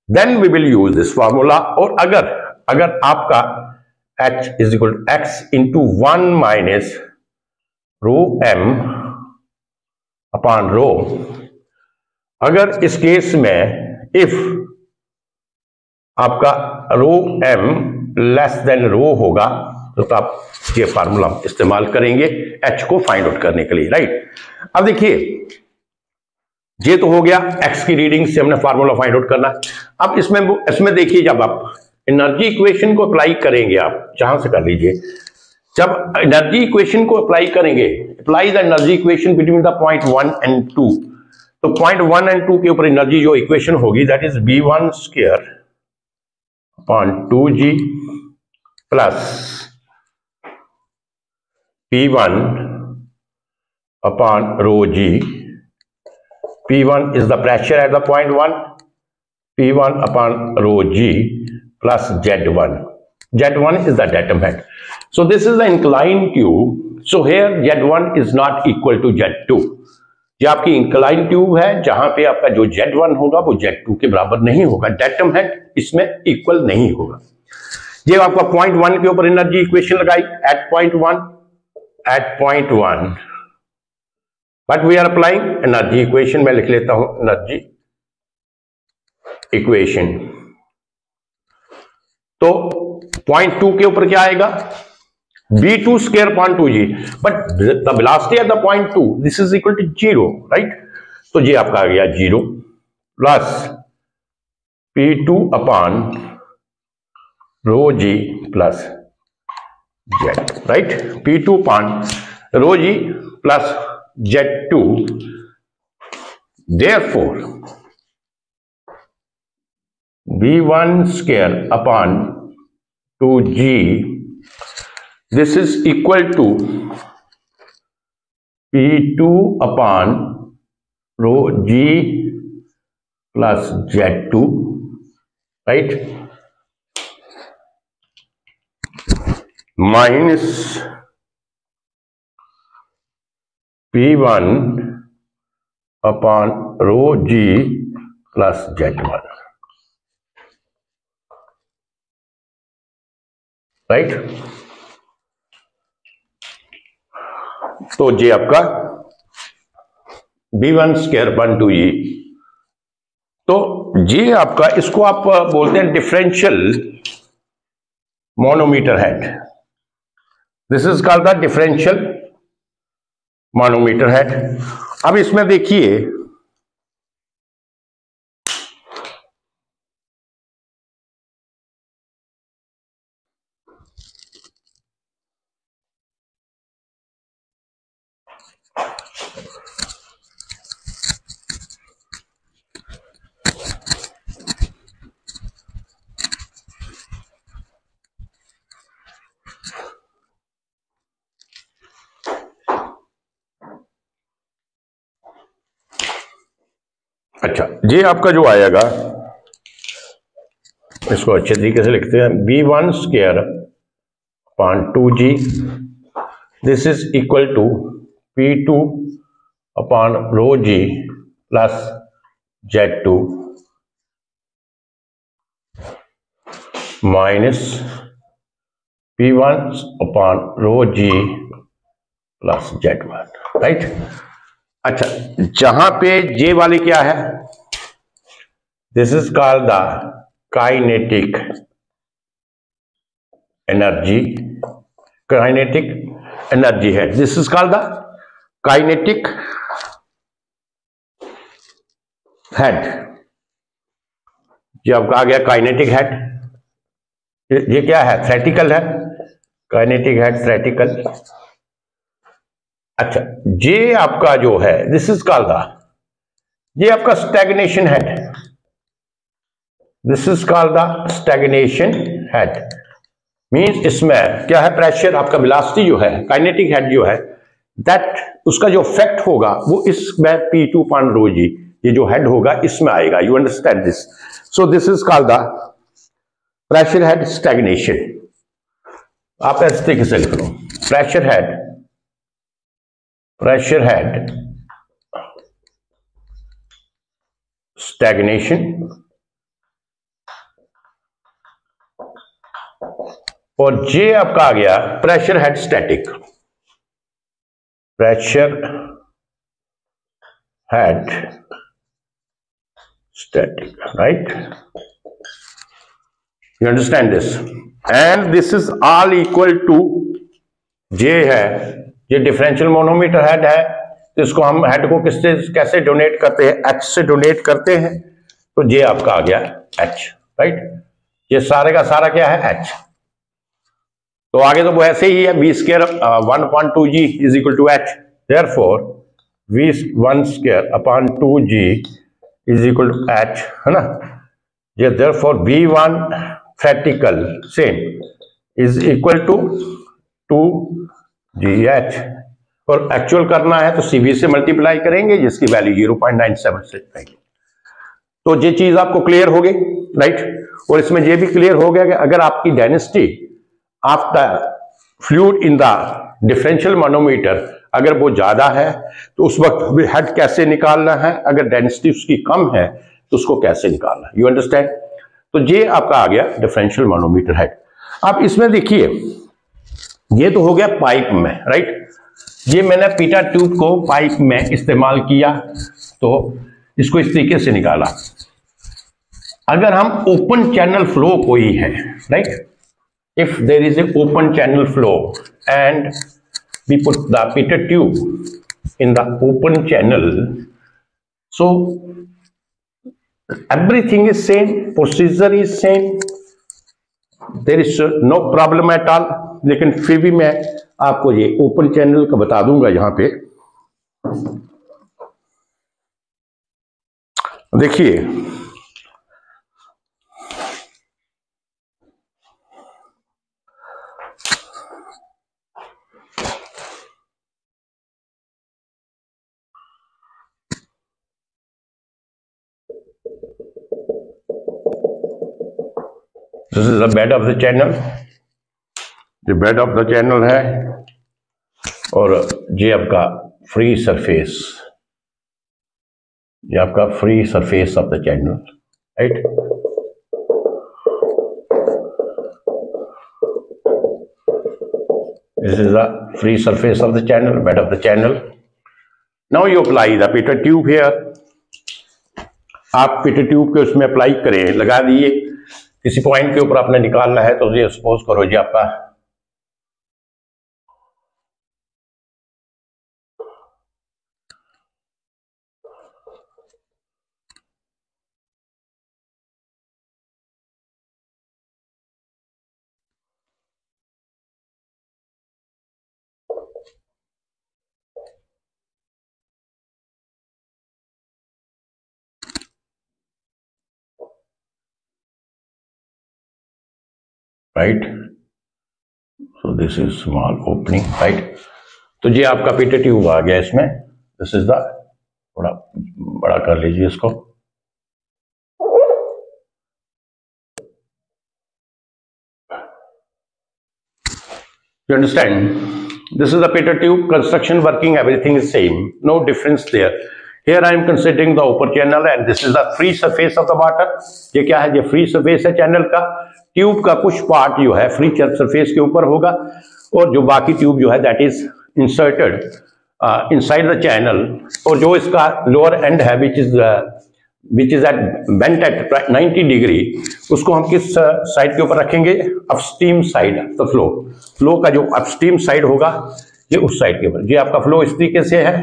then we will use this formula. और अगर आपका H is equal to X into 1 minus rho M upon rho, अगर इस केस में इफ आपका rho M less than rho होगा तो आप ये फार्मूला इस्तेमाल करेंगे एच को फाइंड आउट करने के लिए, राइट। अब देखिए ये तो हो गया एक्स की रीडिंग से हमने फार्मूला फाइंड आउट करना है। अब इसमें देखिए जब आप एनर्जी इक्वेशन को अप्लाई करेंगे, आप जहां से कर लीजिए, जब एनर्जी इक्वेशन को अप्लाई करेंगे, apply the energy equation between the point 1 and 2, तो पॉइंट 1 and 2 के ऊपर एनर्जी जो इक्वेशन होगी that is B1 square upon 2G plus P1 upon rho G। P1 is the pressure at the point 1, P1 upon rho G plus Z1. Z1 is the datum head. So this is the inclined tube. So here Z1 is not equal to Z2. ये आपकी inclined tube है जहां पे आपका जो Z1 होगा वो Z2 के बराबर नहीं होगा, datum head इसमें इक्वल नहीं होगा। ये आपका पॉइंट 1 के ऊपर एनर्जी इक्वेशन लगाई at point 1 but we are applying energy equation, मैं लिख लेता हूं एनर्जी इक्वेशन। तो पॉइंट 2 के ऊपर क्या आएगा, B2 square upon 2g, but the velocity at the point 2, this is equal to 0, right? तो ये आपका आ गया 0 plus P2 upon rho g plus z, right? P2 upon rho g plus z2. Therefore, B1 square upon 2g, this is equal to P2 upon rho g plus z2, right? Minus P1 upon rho g plus z1, right? तो ये आपका B1 स्क्वायर अपन 2e, तो ये आपका, इसको आप बोलते हैं differential manometer head. This is called the differential manometer head. अब इसमें देखिए अच्छा, ये आपका जो आएगा, इसको अच्छे तरीके से लिखते हैं, B1 square upon 2g, this is equal to P2 upon rho g plus z2 minus P1 upon rho g plus z1, right? अच्छा, जहां पे जे वाली क्या है, this is called the kinetic energy. Kinetic energy है, this is called the kinetic head. ये आपका आ गया काइनेटिक हेड. ये क्या है, थ्रेटिकल है. Kinetic head theoretical. अच्छा, ये आपका जो है, दिस इज कॉल्ड द, ये आपका stagnation head. This is called the stagnation head. Means इसमें क्या है, प्रेशर, आपका वेलोसिटी जो है, काइनेटिक हेड जो है, दैट उसका जो इफेक्ट होगा वो इसमें P2 upon rho g, ये जो हेड होगा इसमें आएगा. You understand this? So this is called the pressure head stagnation. आप इस तरीके से लिख लो, प्रेशर हेड स्टैग्नेशन. और जे आपका आ गया pressure head static. Pressure head static, right? You understand this? And this is all equal to, जे है, ये डिफरेंशियल मोनोमीटर हेड है, तो इसको हम हेड को किससे कैसे डोनेट करते हैं, एच से डोनेट करते हैं. तो ये आपका आ गया एच, राइट? ये सारे का सारा क्या है, एच. तो आगे तो वो ऐसे ही है, b square 1/2g is equal to h. Therefore V1 square upon 2g is equal to h, है ना? ये therefore V1 theoretical same is equal to 2gh. और एक्चुअल करना है तो CV से मल्टीप्लाई करेंगे, जिसकी वैल्यू 0.97 से पाएंगे. तो ये चीज आपको क्लियर हो गई, राइट? और इसमें ये भी क्लियर हो गया कि अगर आपकी density of the fluid in the differential manometer अगर वो ज्यादा है तो उस वक्त हेड कैसे निकालना है, अगर डेंसिटी उसकी कम है तो उसको कैसे निकालना है. You understand? तो ये आपका आ गया डिफरेंशियल मैनोमीटर हेड. अब इसमें देखिए, ये तो हो गया पाइप में, राइट? ये मैंने पीटा ट्यूब को पाइप में इस्तेमाल किया, तो इसको इस तरीके से निकाला. अगर हम ओपन चैनल फ्लो कोई है, right? If there is a open channel flow, and we put the pitted tube in the open channel. So everything is same, procedure is same, there is no problem at all. लेकिन फिर भी मैं आपको ये ओपन चैनल का बता दूंगा। यहां पे देखिए, this is the bed of the channel. ये बेड ऑफ द चैनल है और ये आपका फ्री सरफेस, ये आपका free surface of the channel, right. This is the free surface of the channel, bed of the channel. Now you apply the pitot tube here. आप पिटर ट्यूब के उसमें अप्लाई करें, लगा दिए। किसी पॉइंट के ऊपर आपने निकालना है तो ये सपोज करो जी आपका right. So this is small opening, right. तो ये आपका पिटर ट्यूब आ गया इसमें। दिस इज द, थोड़ा बड़ा कर लीजिए इसको। You understand? This is the pitter tube, construction working, everything is same, no difference there. Here I am considering the upper channel and this is the free surface of the water. ये क्या है? ये free surface है चैनल का। ट्यूब का कुछ पार्ट जो है फ्री सरफेस के ऊपर होगा और जो बाकी ट्यूब जो है that is inserted inside the channel. और जो इसका लोअर एंड है which is at bent at 90 degree, उसको हम किस साइड के ऊपर रखेंगे? Upstream side the flow. Flow का जो अपस्ट्रीम साइड होगा ये उस साइड के ऊपर। ये आपका फ्लो इस तरीके से है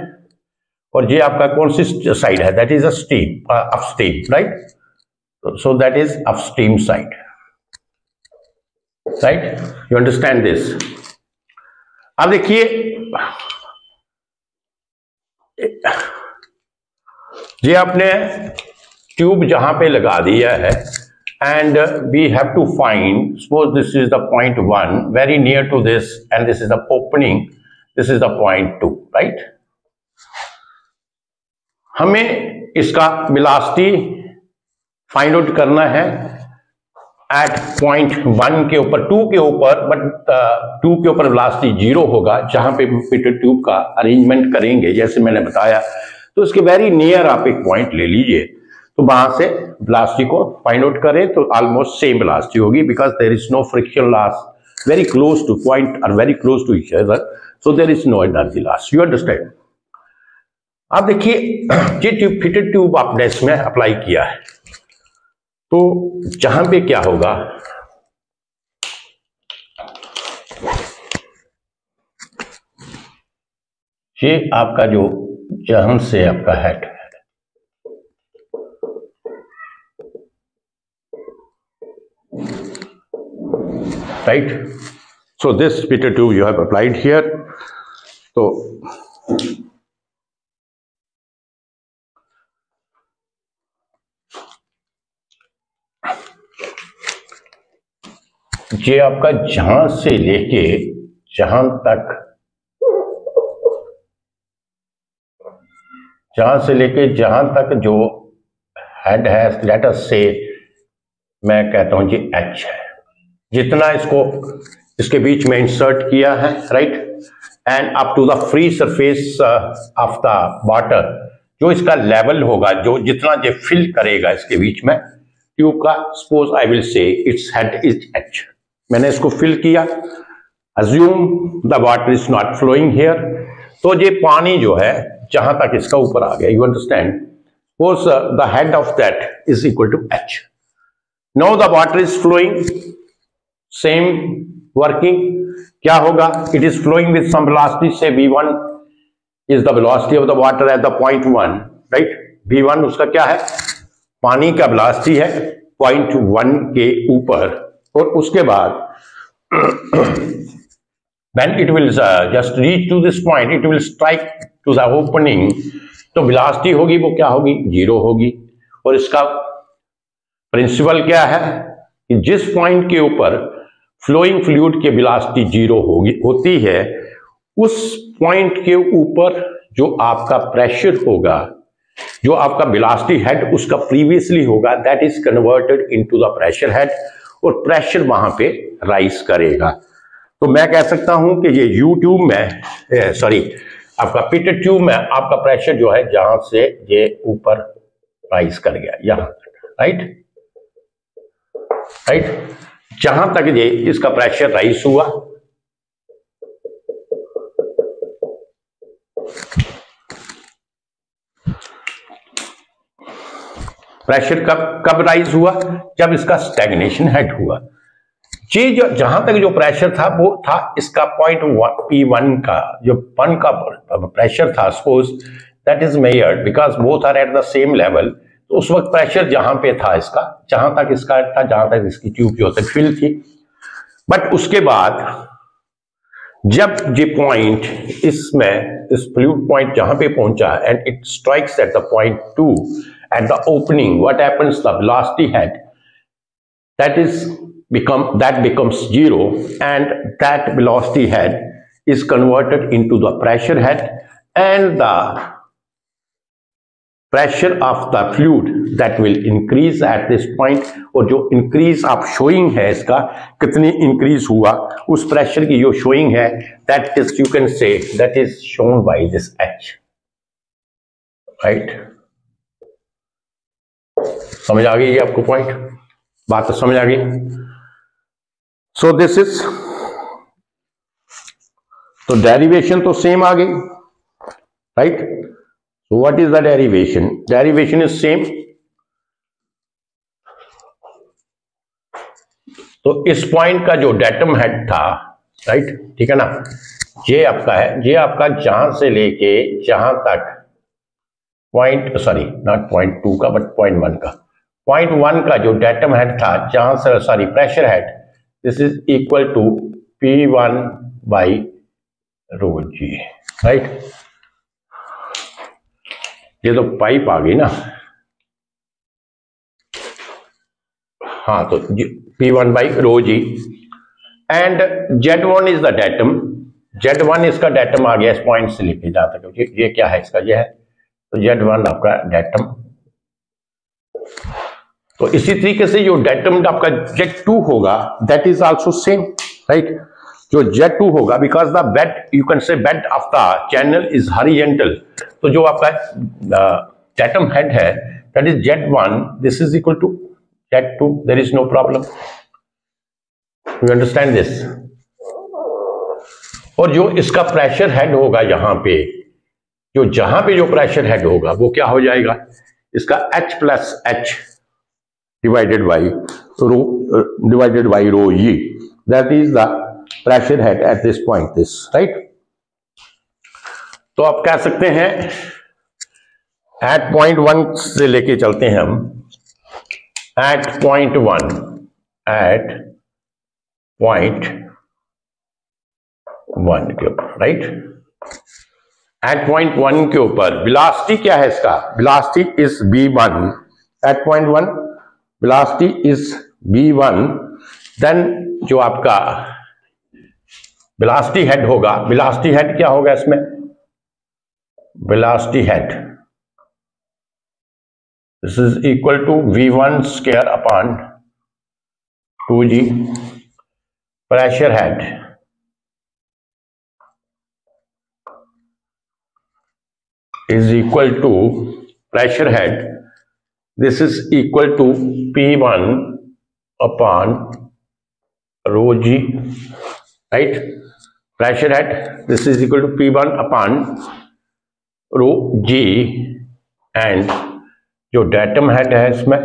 और ये आपका कौन सी साइड है? That is a stream, upstream, right. So that is upstream side, right. You understand this? अब देखिए, ये आपने ट्यूब जहां पे लगा दिया है and we have to find, suppose this is the point 1 very near to this and this is the opening, this is the point 2, right. हमें इसका वेलोसिटी फाइंड आउट करना है एट पॉइंट 1 के ऊपर, 2 के ऊपर, बट 2 के ऊपर वेलोसिटी 0 होगा जहां पे पिटर ट्यूब का अरेंजमेंट करेंगे जैसे मैंने बताया। तो इसके वेरी नियर आप एक पॉइंट ले लीजिए, तो वहां से वेलोसिटी को फाइंड आउट करें तो ऑलमोस्ट सेम वेलोसिटी होगी because there is no friction loss, very close to point और very close to each other, so there is no energy loss. You understand? आप देखिए, ये ट्यूब फिटेड ट्यूब आपने इसमें अप्लाई किया है तो जहां पे क्या होगा, ये आपका जो जहां से आपका हेड है, राइट। सो दिस पिटर tube you have applied here. तो ये आपका जहां से लेके जहां तक जो हेड है, लेट अस से मैं कहता हूं जी एच है, जितना इसको इसके बीच में इंसर्ट किया है, right, and up to the free surface of the water, जो इसका लेवल होगा, जो जितना ये फिल करेगा इसके बीच में ट्यूब का, suppose I will say its head is h, मैंने इसको फिल किया, assume the water is not flowing here, तो ये पानी जो है जहां तक इसका ऊपर आ गया, you understand, suppose the head of that is equal to h. Now the water is flowing, same working, क्या होगा, it is flowing with some velocity say v1 is the velocity of the water at the point 1, right. v1 उसका क्या है, पानी का वेलोसिटी है पॉइंट 1 के ऊपर, और उसके बाद when it will just reach to this point, it will strike to the opening, तो वेलोसिटी होगी वो क्या होगी, 0 होगी। और इसका प्रिंसिपल क्या है कि जिस पॉइंट के ऊपर फ्लोइंग फ्लूइड की वेलोसिटी 0 होती है, उस पॉइंट के ऊपर जो आपका प्रेशर होगा, जो आपका वेलोसिटी हेड उसका प्रीवियसली होगा, that is converted into the pressure head, और प्रेशर वहां पे राइज करेगा। तो मैं कह सकता हूं कि ये यू ट्यूब में आपका पिटेड ट्यूब में आपका प्रेशर जो है जहां से ये ऊपर राइज कर गया, यहां तक, राइट, जहां तक ये इसका प्रेशर राइज हुआ, प्रेशर कब राइज हुआ, जब इसका स्टैग्नेशन हेड हुआ। ये जो जहां तक जो प्रेशर था वो था इसका पॉइंट P1 का, जो 1 का प्रेशर था, suppose that is measured because both are at the same level. तो उस वक्त प्रेशर जहां पे था इसका, जहां तक इसका था, जहां तक इसकी ट्यूब जो है फिल थी। बट उसके बाद जब ये पॉइंट इसमें इस फ्लूइड पॉइंट जहां पे पहुंचा and it strikes eight the point 2 at the opening, what happens, the velocity head that becomes 0, and that velocity head is converted into the pressure head, and the pressure of the fluid that will increase at this point, और जो increase आप showing है इसका कितनी increase हुआ, उस pressure की जो showing है, that is you can say that is shown by this H, right? समझ आ गई ये आपको पॉइंट, बात तो समझ आ गई। सो दिस इज, तो डेरिवेशन तो सेम आ गई, right. So what is the derivation, derivation is same. तो इस पॉइंट का जो डेटम हेड था, राइट, ठीक है ना, ये आपका है, ये आपका जहां से लेके जहां तक पॉइंट, नॉट पॉइंट 2 का बट पॉइंट 1 का, पॉइंट 1 का जो डेटम हेड था, जहां से pressure head, this is equal to P1 by rho g, right. ये तो पाइप आ गई ना, हाँ, तो P1 by rho g, and Z1 is the datum, Z1 इसका डेटम आ गया इस पॉइंट से लेके जाता है, ये क्या है इसका, ये है, तो Z1 आपका डेटम। तो इसी तरीके से जो डेटम आपका Z2 होगा, that is also same, right. जो Z2 होगा, because the bed, you can say bed of the channel is horizontal, तो जो आपका डेटम हेड है that is Z1, this is equal to Z2, there is no problem, you understand this. और जो इसका प्रेशर हेड होगा यहां पे, जहां पे जो प्रेशर हेड होगा वो क्या हो जाएगा, इसका H plus H divided by rho E, that is the pressure head at this point, this, right. तो आप कह सकते हैं एट पॉइंट 1 से लेके चलते हैं हम, एट पॉइंट 1 के ऊपर, राइट, एट पॉइंट 1 के ऊपर वेलोसिटी क्या है इसका, velocity is v1 at point 1, velocity is v1, then जो आपका वेलोसिटी हेड होगा, वेलोसिटी हेड क्या होगा इसमें, velocity head this is equal to v1 square upon 2g, pressure head is equal to pressure head, this is equal to P1 upon rho g, right, pressure head this is equal to P1 upon rho g, and जो डेटम हेड है इसमें,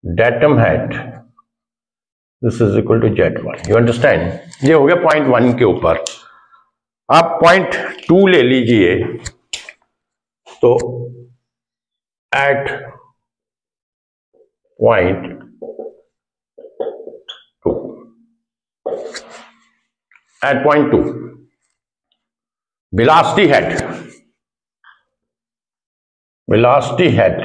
datum head this is equal to Z1। You understand? ये हो गया पॉइंट 1 के ऊपर। आप पॉइंट 2 ले लीजिए, तो at point 2, at point 2 velocity head,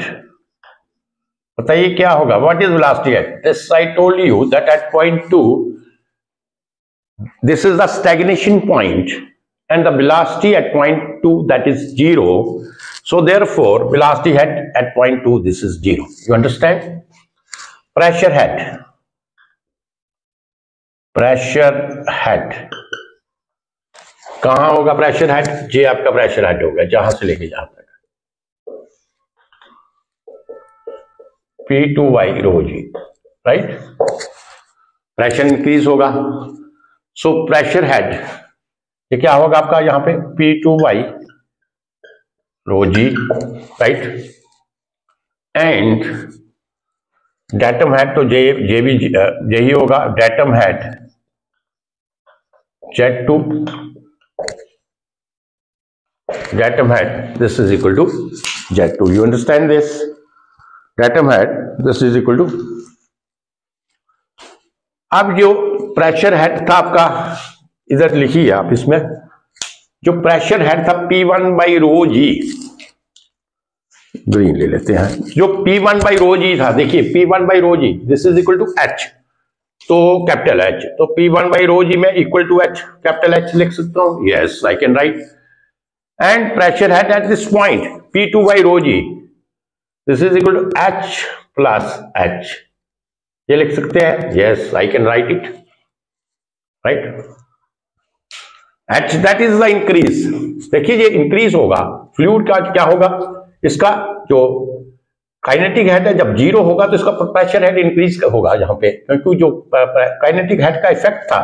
बताइए क्या होगा? What is velocity head? This I told you that at point 2 this is the stagnation point and the velocity at point 2, that is 0. So therefore velocity head at point 2, this is 0. You understand? Pressure head कहां होगा? प्रेशर हेड जे आपका प्रेशर हेड होगा, जहां से लेके जहां तक P2y rho g, right? Pressure increase होगा, सो प्रेशर हेड ये क्या होगा आपका? यहां पे P2y rho g, right? And datum head तो जे भी यही होगा, datum head Z2, datum head this is equal to Z2. You understand this? Datum head this is equal to, अब जो प्रेशर हेड था आपका, इधर लिखिए आप, इसमें जो प्रेशर हेड था P1 by rho ji, green ले लेते हैं, जो P1 बाई रो जी था, देखिए P1 by rho g this is equal to H, तो कैपिटल H, तो P1 बाई रो जी में equal to H, capital H लिख सकता हूं, yes I can write. And pressure head at this point P2 by row g this is equal to H plus H, ये लिख सकते हैं, yes I can write it, right? H that is the increase. देखिए ये इंक्रीज होगा, फ्लूइड का क्या होगा? इसका जो काइनेटिक हेड है जब 0 होगा तो इसका प्रेशर हेड इंक्रीज होगा यहाँ पे, क्योंकि जो काइनेटिक हेड का इफेक्ट था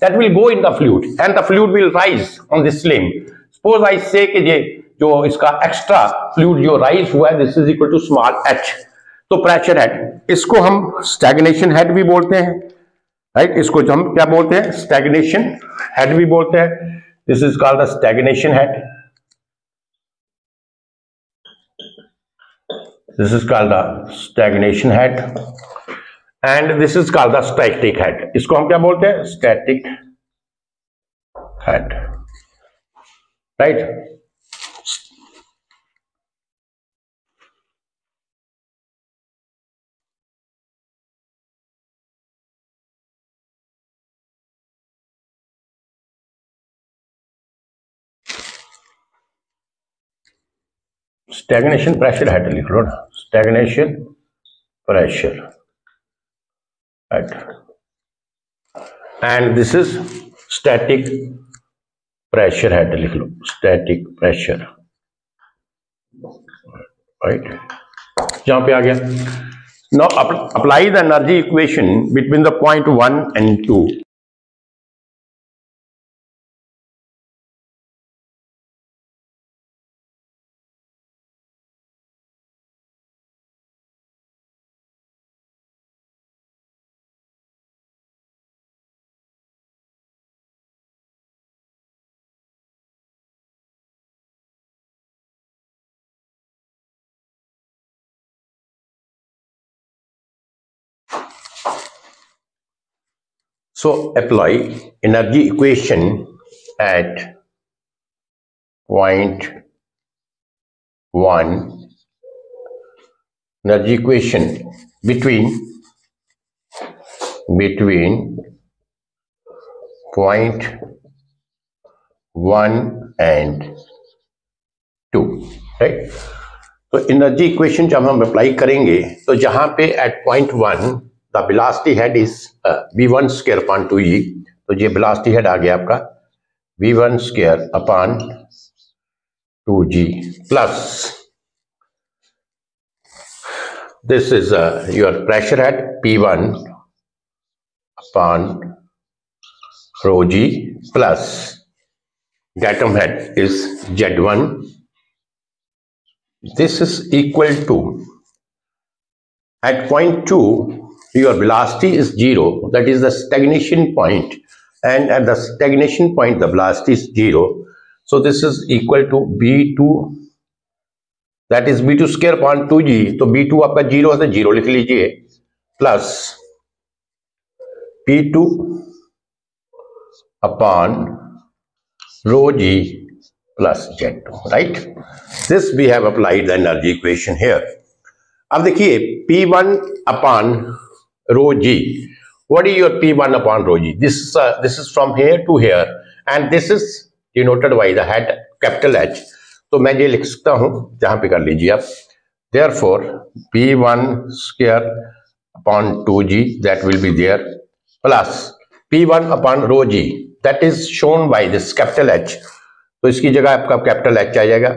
that will go in the fluid and the fluid will rise on this slim. Suppose I से कि ये जो इसका एक्स्ट्रा फ्लूइड जो राइज हुआ है this is equal to small h, तो प्रेशर हेड, इसको हम स्टैग्नेशन हेड भी बोलते हैं, राइट? इसको हम क्या बोलते हैं? स्टैग्नेशन हेड भी बोलते हैं। This is called the stagnation head, this is called the stagnation head and this is called the static head. इसको हम क्या बोलते हैं? static head, right? stagnation pressure head लिख लो ना, stagnation pressure head and this is static pressure head लिख लो, static pressure, right? जहां पे आ गया। now apply the energy equation between the point 1 and 2. So apply energy equation at point 1, energy equation between point 1 and 2, right? तो एनर्जी इक्वेशन जब हम अप्लाई करेंगे तो जहां पे at point 1 the velocity head is v1 square upon 2g, तो ये वेलोसिटी हेड आ गया आपका v1 square upon 2g plus this is your pressure head p1 upon rho g plus datum head is z1, this is equal to at point 2 your velocity is 0, that is the stagnation point, and at the stagnation point the velocity is 0. So this is equal to b2, that is b2 square upon 2g. तो b2 आपका 0 है तो 0 लिख लीजिए, plus p2 upon rho g plus z2, right? This we have applied the energy equation here. अब देखिए p1 upon rho g. What is your p1 upon rho g? This is from here to here, and this is denoted by the head capital H. तो मैं ये लिख सकता हूं, जहां पे कर लीजिए आप. Therefore p1 square upon 2g, that will be there, plus p1 upon rho g, that is shown by this capital H. तो इसकी जगह आपका कैपिटल H आ जाएगा,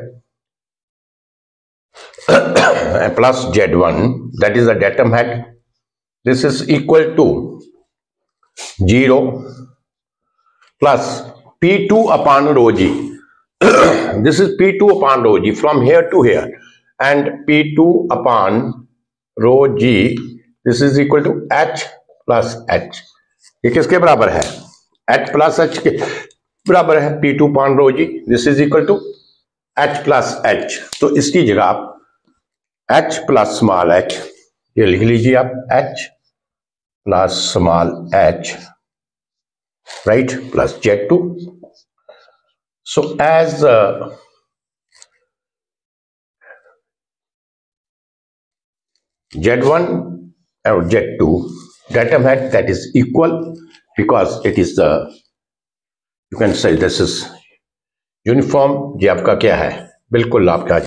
plus Z1, that is the datum head. This is equal to 0 plus P2 upon rho g. This is P2 upon rho g from here to here, and P2 upon rho g, this is equal to H plus H. ये किसके बराबर है? H plus H के बराबर है P2 upon rho g. This is equal to H plus H. तो इसकी जगह आप H plus small h, ये लिख लीजिए आप, H plus small h, right, plus Z2. So as Z1 or Z2 datum head, that is equal, because it is the, you can say this is uniform. ये आपका क्या है, बिल्कुल आपका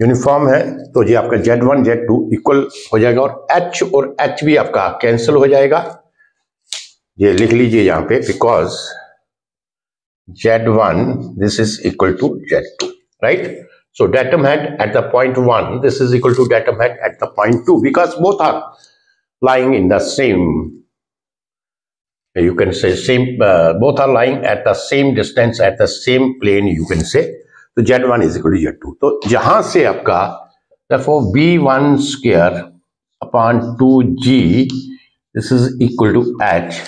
यूनिफॉर्म है, तो ये आपका Z1 Z2 इक्वल हो जाएगा, और H और H भी आपका कैंसिल हो जाएगा. ये लिख लीजिए यहाँ पे, because Z1 this is equal to Z2, right. So datum head at the point 1, this is equal to datum head at the point 2, because both are lying in the same, you can say same, both are lying at the same distance, at the same plane, you can say. तो Z1 is equal to Z2. तो जहां से आपका therefore B1 square upon 2G, this is equal to H.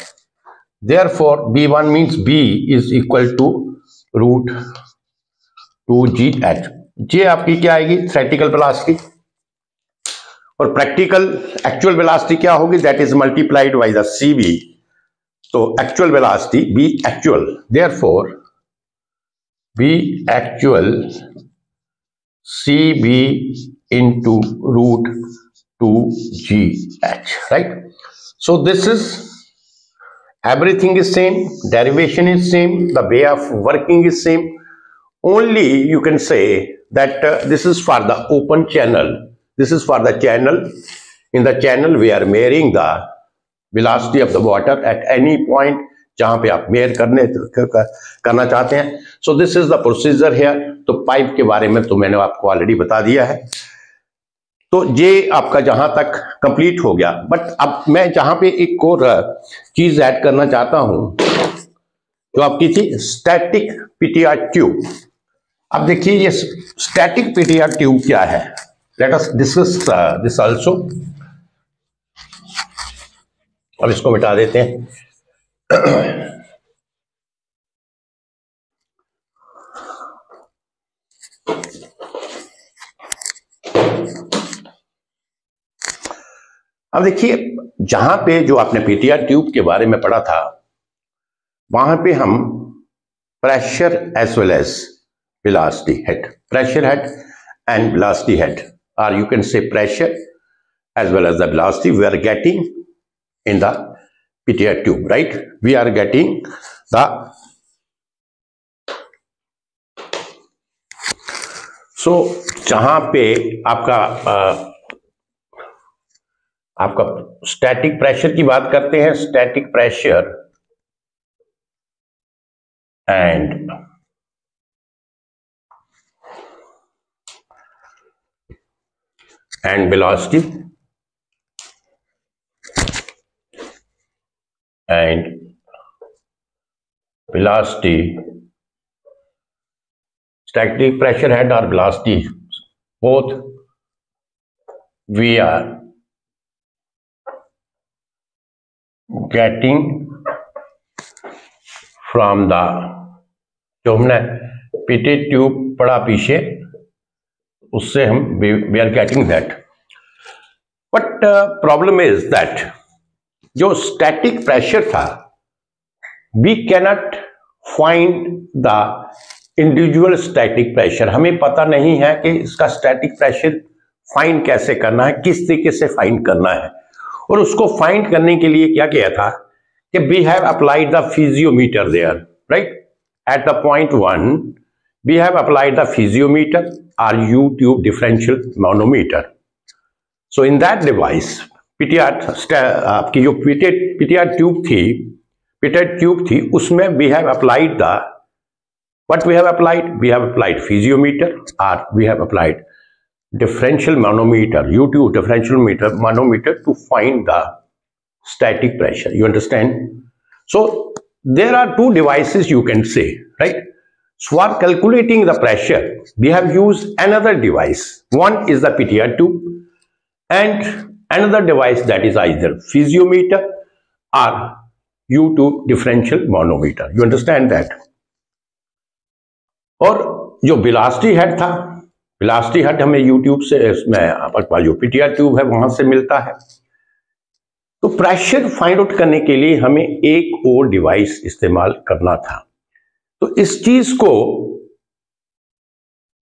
Therefore B1 means B is equal to root 2GH. ये आपकी क्या आएगी, थ्योरेटिकल वेलोसिटी, और प्रैक्टिकल एक्चुअल वेलोसिटी क्या होगी, that is multiplied by the CB. तो actual velocity B actual, therefore B actual CB into root 2GH, right? So this is, everything is same, derivation is same, the way of working is same. Only you can say that this is for the open channel. This is for the channel. In the channel we are measuring the velocity of the water at any point जहां पे आप मेयर करना चाहते हैं. सो this is the procedure here. तो पाइप के बारे में तो मैंने आपको ऑलरेडी बता दिया है. तो ये आपका जहां तक कंप्लीट हो गया. बट अब मैं जहां पे एक और चीज ऐड करना चाहता हूं, जो आपकी थी स्टैटिक पीटीआर ट्यूब. अब देखिए ये स्टैटिक पीटीआर ट्यूब क्या है. Let us discuss this also. अब इसको मिटा देते हैं. अब देखिए जहां पे जो आपने पीटीआर ट्यूब के बारे में पढ़ा था, वहां पे हम pressure as well as velocity head, pressure head and velocity head, or you can say pressure as well as the velocity we are getting in the PTR tube, right? We are getting the, so जहां पे आपका स्टैटिक प्रेशर की बात करते हैं, static pressure and velocity and velocity, static pressure head or velocity, both we are getting from the, जो हमने pitted tube पढ़ा पीछे, उससे हम we are getting that. But problem is that जो static pressure था, we cannot find the individual static pressure. हमें पता नहीं है कि इसका static pressure फाइंड कैसे करना है, किस तरीके से फाइंड करना है। और उसको फाइंड करने के लिए क्या किया था कि we have applied the physiometer there, right? At the point 1, we have applied the physiometer or U-tube differential manometer. So in that device, आपकी जो pitted tube थी, उसमें we have applied the, what we have applied? We have applied physiometer or we have applied differential manometer, U-tube differential manometer to find the static pressure. You understand? So there are two devices you can say, right? So for calculating the pressure, we have used another device. One is the pitted tube and another device that is either physiometer or U-tube differential manometer. You understand that? और जो वेलोसिटी हेड था, वेलोसिटी हेड हमें U-tube से, इसमें आपका जो pitted tube है वहां से मिलता है। तो प्रेशर फाइंड आउट करने के लिए हमें एक और डिवाइस इस्तेमाल करना था। तो इस चीज को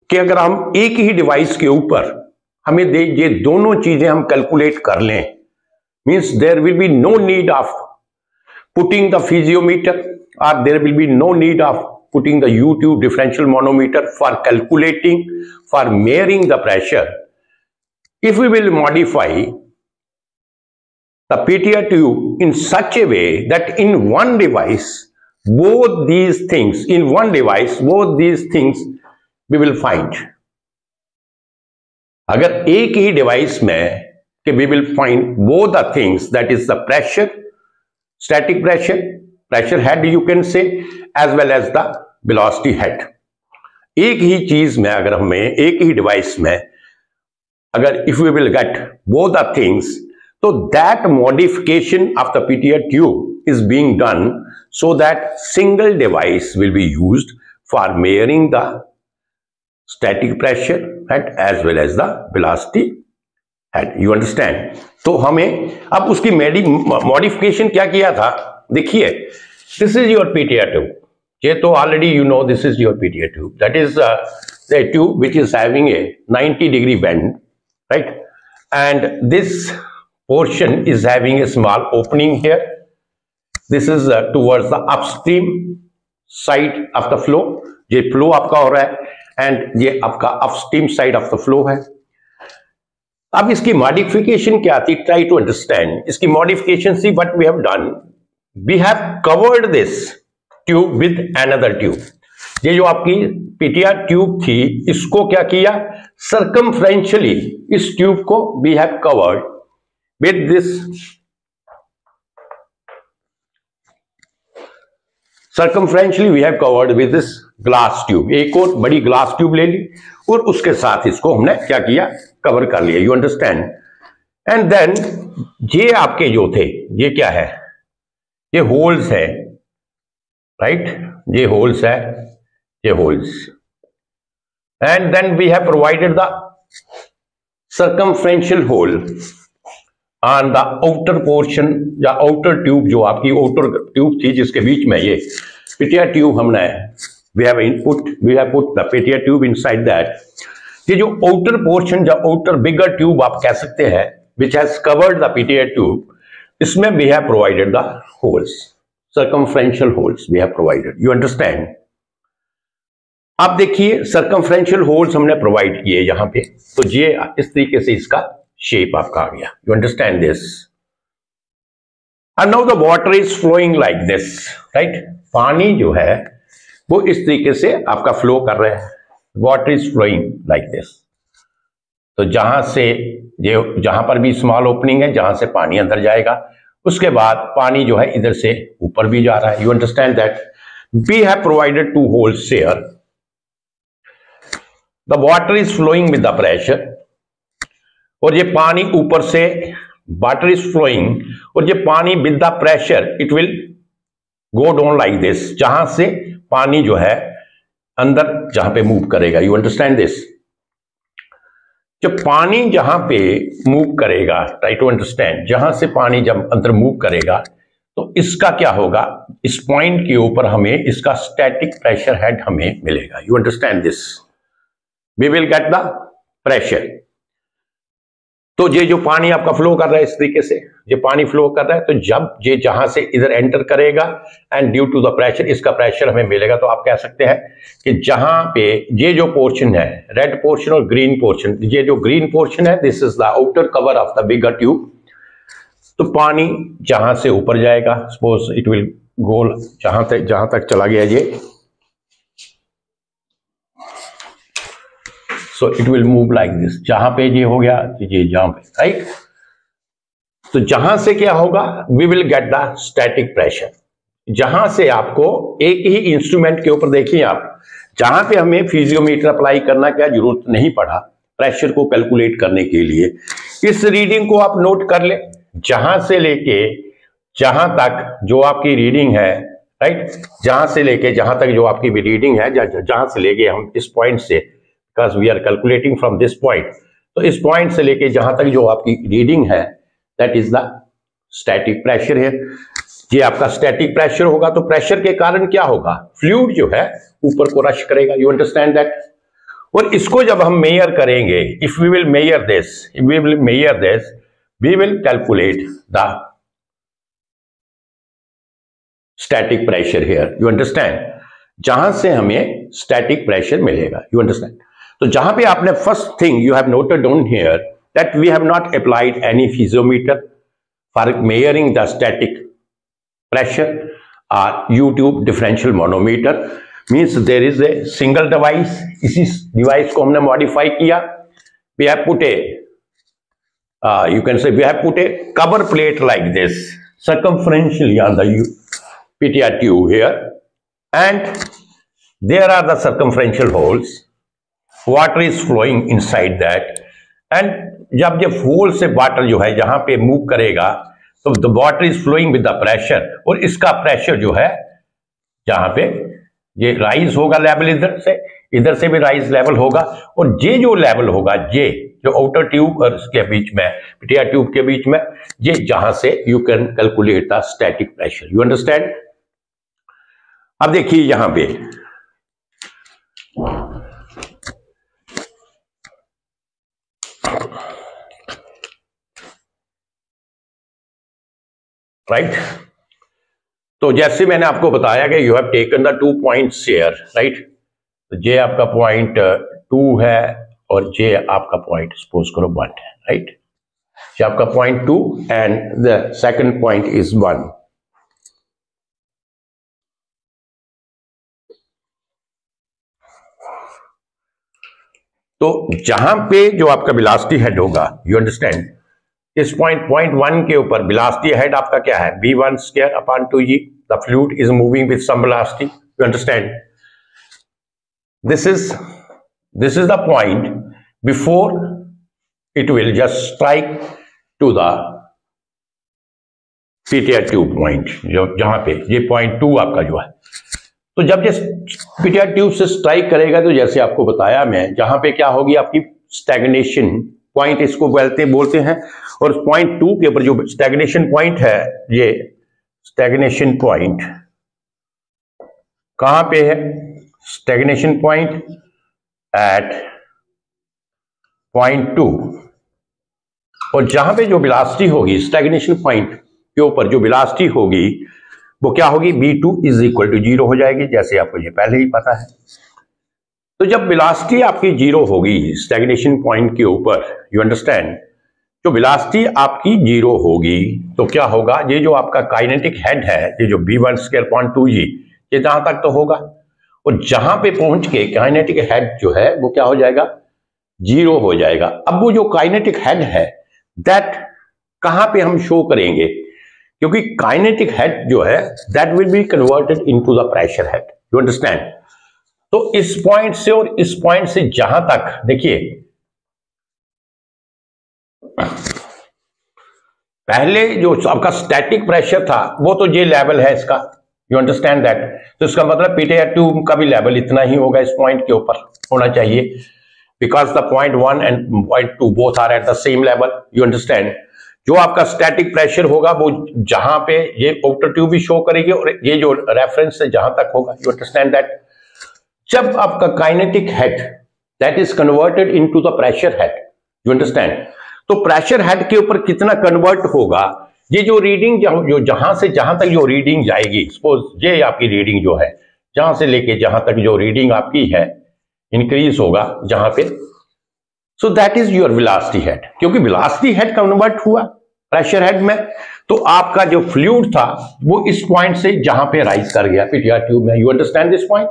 कि अगर हम एक ही डिवाइस के ऊपर हमें ये दोनों चीजें हम कैलकुलेट कर लें, means there will be no need of putting the piezometer और there will be no need of putting the U-tube differential manometer for calculating, for measuring the pressure. If we will modify the pitted tube in such a way that in one device, both these things we will find. अगर एक ही डिवाइस में कि we will find both the things, that is the pressure, static pressure head you can say, as well as the velocity head. एक ही चीज में अगर हमें एक ही डिवाइस में अगर if we will get both the things, so that modification of the pitted tube is being done so that single device will be used for measuring the static pressure head as well as the velocity head. You understand? तो हमें अब उसकी मॉडिफिकेशन क्या किया था, देखिए, this is your pitted tube. ये तो already you know this is your pitted tube. That is the tube which is having a 90-degree bend, right? And this portion is having a small opening here. This is towards the upstream side of the flow. ये flow आपका हो रहा है and ये आपका upstream side of the flow है। अब इसकी modification क्या थी? Try to understand. इसकी modification see what we have done. We have covered this tube with another tube. ये जो आपकी pitted tube थी, इसको क्या किया? Circumferentially इस ट्यूब को we have covered with this glass tube. एक और बड़ी ग्लास ट्यूब ले ली और उसके साथ इसको हमने क्या किया? कवर कर लिया। You understand? And then ये आपके जो थे, ये क्या है? ये होल्स है, राइट? ये होल्स है, ये holes. And then we have provided the circumferential hole on the outer portion या outer tube, जो आपकी outer tube थी जिसके बीच में ये pitted tube हमने we have put the pitted tube inside that. ये जो outer portion या outer bigger tube आप कह सकते हैं, which has covered the pitted tube, इसमें we have provided the holes, circumferential holes we have provided. You understand? अब देखिए circumferential holes हमने प्रोवाइड किए यहाँ पे, तो ये इस तरीके से इसका शेप आपका आ गया. You understand this? And now the water is flowing like this, right? पानी जो है वो इस तरीके से आपका फ्लो कर रहा है. Water is flowing like this. तो जहां पर भी स्मॉल ओपनिंग है, जहां से पानी अंदर जाएगा, उसके बाद पानी जो है इधर से ऊपर भी जा रहा है. You understand that? We have provided two holes here. The water is flowing with the pressure. और ये पानी ऊपर से वाटर इज फ्लोइंग, और ये पानी with the pressure it will go down like this, जहां से पानी जो है अंदर जहां पे मूव करेगा। You understand this? जब पानी जहां पे मूव करेगा, ट्राई टू अंडरस्टैंड, जहां से पानी जब अंदर मूव करेगा तो इसका क्या होगा, इस पॉइंट के ऊपर हमें इसका स्टैटिक प्रेशर हेड हमें मिलेगा। You understand this? We will get the pressure. तो ये जो पानी आपका फ्लो कर रहा है इस तरीके से, ये पानी फ्लो कर रहा है, तो जब ये जहां से इधर एंटर करेगा and due to the pressure इसका प्रेशर हमें मिलेगा। तो आप कह सकते हैं कि जहां पे ये जो पोर्शन है, रेड पोर्शन और ग्रीन पोर्शन, ये जो ग्रीन पोर्शन है this is the outer cover of the bigger tube. तो पानी जहां से ऊपर जाएगा, सपोज इट विल गो जहां तक चला गया ये, so it will move like this, जहां पे ये हो गया ये जहां पे, राइट? तो जहां से क्या होगा, we will get the static pressure. जहां से आपको एक ही इंस्ट्रूमेंट के ऊपर देखिए आप, जहां पे हमें फिजियोमीटर अप्लाई करना क्या जरूरत नहीं पड़ा प्रेशर को कैलकुलेट करने के लिए। इस रीडिंग को आप नोट कर ले, जहां से लेके जहां तक जो आपकी रीडिंग है, राइट, जहां से लेके जहां तक जो आपकी रीडिंग है, जहां से लेके हम इस पॉइंट से, because we are calculating from this point, तो इस पॉइंट से लेके जहां तक जो आपकी रीडिंग है that is the static pressure है। ये आपका स्टैटिक प्रेशर होगा। तो प्रेशर के कारण क्या होगा, फ्लूइड जो है ऊपर को रश करेगा। You understand that? और इसको जब हम मेजर करेंगे, if we will measure this, we will calculate the static pressure here. You understand? जहां से हमें static pressure मिलेगा। You understand? तो जहां पे आपने first thing you have noted down here that we have not applied any piezometer for measuring the static pressure or U-tube differential manometer, means there is a single device. इसी device को हमने modify किया। We have put a you can say we have put a cover plate like this circumferentially on the PTR tube here, and there are the circumferential holes. Water is flowing inside that, and जब होल से वाटर जो है जहां पे मूव करेगा तो the water is flowing with the pressure, और इसका प्रेशर जो है जहां पे ये राइज होगा लेवल, इधर से भी राइज लेवल होगा, और ये जो लेवल होगा ये जो आउटर ट्यूब और इसके बीच में पीटीआर ट्यूब के बीच में, ये जहां से you can calculate the static pressure. You understand? अब देखिए यहां पे राइट, तो जैसे मैंने आपको बताया कि you have taken the 2 points here, right. ये आपका पॉइंट 2 है और ये आपका पॉइंट सपोज करो 1 है, राइट। ये आपका point 2 and the second point is 1। तो जहां पे जो आपका वेलोसिटी हेड होगा, यू अंडरस्टैंड, इस पॉइंट 1 के ऊपर वेलोसिटी हेड आपका क्या है, v1 square upon 2g। The fluid is moving with some velocity, you understand. This is the point before it will just strike to the PTR tube point, जहां पे ये पॉइंट 2 आपका जो है। तो जब ये PTR ट्यूब से स्ट्राइक करेगा तो जैसे आपको बताया मैं, जहां पे क्या होगी आपकी स्टैग्नेशन पॉइंट इसको बोलते हैं, और पॉइंट 2 के ऊपर जो स्टैग्नेशन पॉइंट है, ये स्टैग्नेशन पॉइंट कहां पे है, स्टैग्नेशन पॉइंट एट पॉइंट 2, और जहां पे जो वेलोसिटी होगी स्टैग्नेशन पॉइंट के ऊपर जो वेलोसिटी होगी वो क्या होगी, v2 इज इक्वल टू 0 हो जाएगी, जैसे आपको ये पहले ही पता है। तो जब वेलोसिटी आपकी 0 होगी स्टैग्नेशन पॉइंट के ऊपर, यू अंडरस्टैंड, जो वेलोसिटी आपकी 0 होगी तो क्या होगा, ये जो आपका काइनेटिक हेड है, ये जो v1 स्क्वायर अपॉन 2g, ये जहां तक तो होगा, और जहां पे पहुंच के काइनेटिक हेड जो है वो क्या हो जाएगा, 0 हो जाएगा। अब वो जो काइनेटिक हेड है दैट कहां पे हम शो करेंगे, क्योंकि काइनेटिक हेड जो है that will be converted into the pressure head, you understand. तो इस पॉइंट से और इस पॉइंट से जहां तक देखिए पहले जो आपका स्टैटिक प्रेशर था वो तो ये लेवल है इसका, यू अंडरस्टैंड दैट। तो इसका मतलब पीटीआर ट्यूब का भी लेवल इतना ही होगा, इस पॉइंट के ऊपर होना चाहिए, because the point 1 and point 2 both are at the same level, you understand. जो आपका स्टैटिक प्रेशर होगा वो जहां पे ये आउटर ट्यूब भी शो करेगी और ये जो रेफरेंस है जहां तक होगा, यू अंडरस्टैंड दैट। जब आपका kinetic head that is converted into the pressure head, you understand. तो प्रेशर हेड के ऊपर कितना कन्वर्ट होगा, ये जो रीडिंग जो जहां से जहां तक जो रीडिंग जाएगी, सपोज ये आपकी रीडिंग जो है जहां से लेके जहां तक जो रीडिंग आपकी है इंक्रीज होगा जहां पे, so that is your velocity head. क्योंकि वेलोसिटी हेड कन्वर्ट हुआ प्रेशर हेड में, तो आपका जो फ्लूइड था वो इस पॉइंट से जहां पे राइज कर गया पीटीआर ट्यूब में, यू अंडरस्टैंड दिस पॉइंट।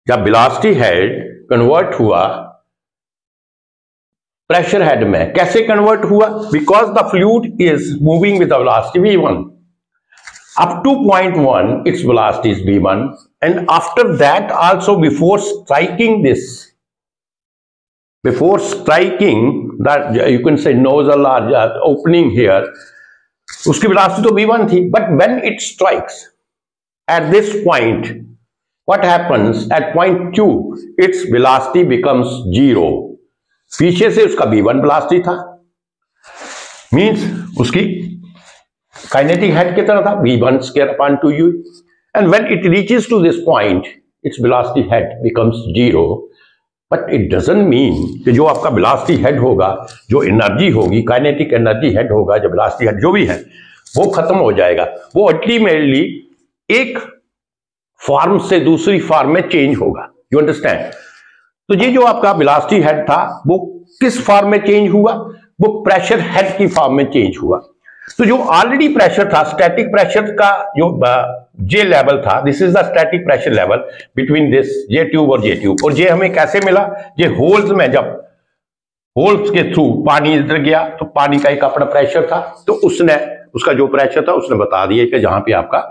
जब वेलोसिटी हेड कन्वर्ट हुआ प्रेशर हेड में, कैसे कन्वर्ट हुआ, because the fluid is moving with the velocity v1 up to point 1 its velocity is v1, and after that also before striking that you can say nozzle or opening here, उसकी velocity तो v1 थी, but when it strikes at this point, what happens at point 2, its velocity becomes 0। पीछे से उसका v1 वेलोसिटी था, मींस उसकी काइनेटिक हेड कितना था, v1 square upon 2u, and when it reaches to this point its velocity head becomes 0, but it doesn't mean कि जो आपका वेलोसिटी हेड होगा, जो एनर्जी होगी, काइनेटिक एनर्जी हेड होगा, जो वेलोसिटी हेड जो भी है वो खत्म हो जाएगा, वो अल्टीमेटली एक फॉर्म से दूसरी फॉर्म में चेंज होगा, यू अंडरस्टैंड। तो ये जो आपका वेलोसिटी हेड था वो किस फॉर्म में चेंज हुआ, वो प्रेशर हेड की फॉर्म में चेंज हुआ। तो जो ऑलरेडी प्रेशर था, स्टैटिक प्रेशर का जो जे लेवल था, this is the static pressure level between this J tube और जे ट्यूब, और ये हमें कैसे मिला, ये होल्स में जब होल्स के थ्रू पानी इधर गया तो पानी का एक अपना प्रेशर था, तो उसने उसका जो प्रेशर था उसने बता दिया कि जहां पे आपका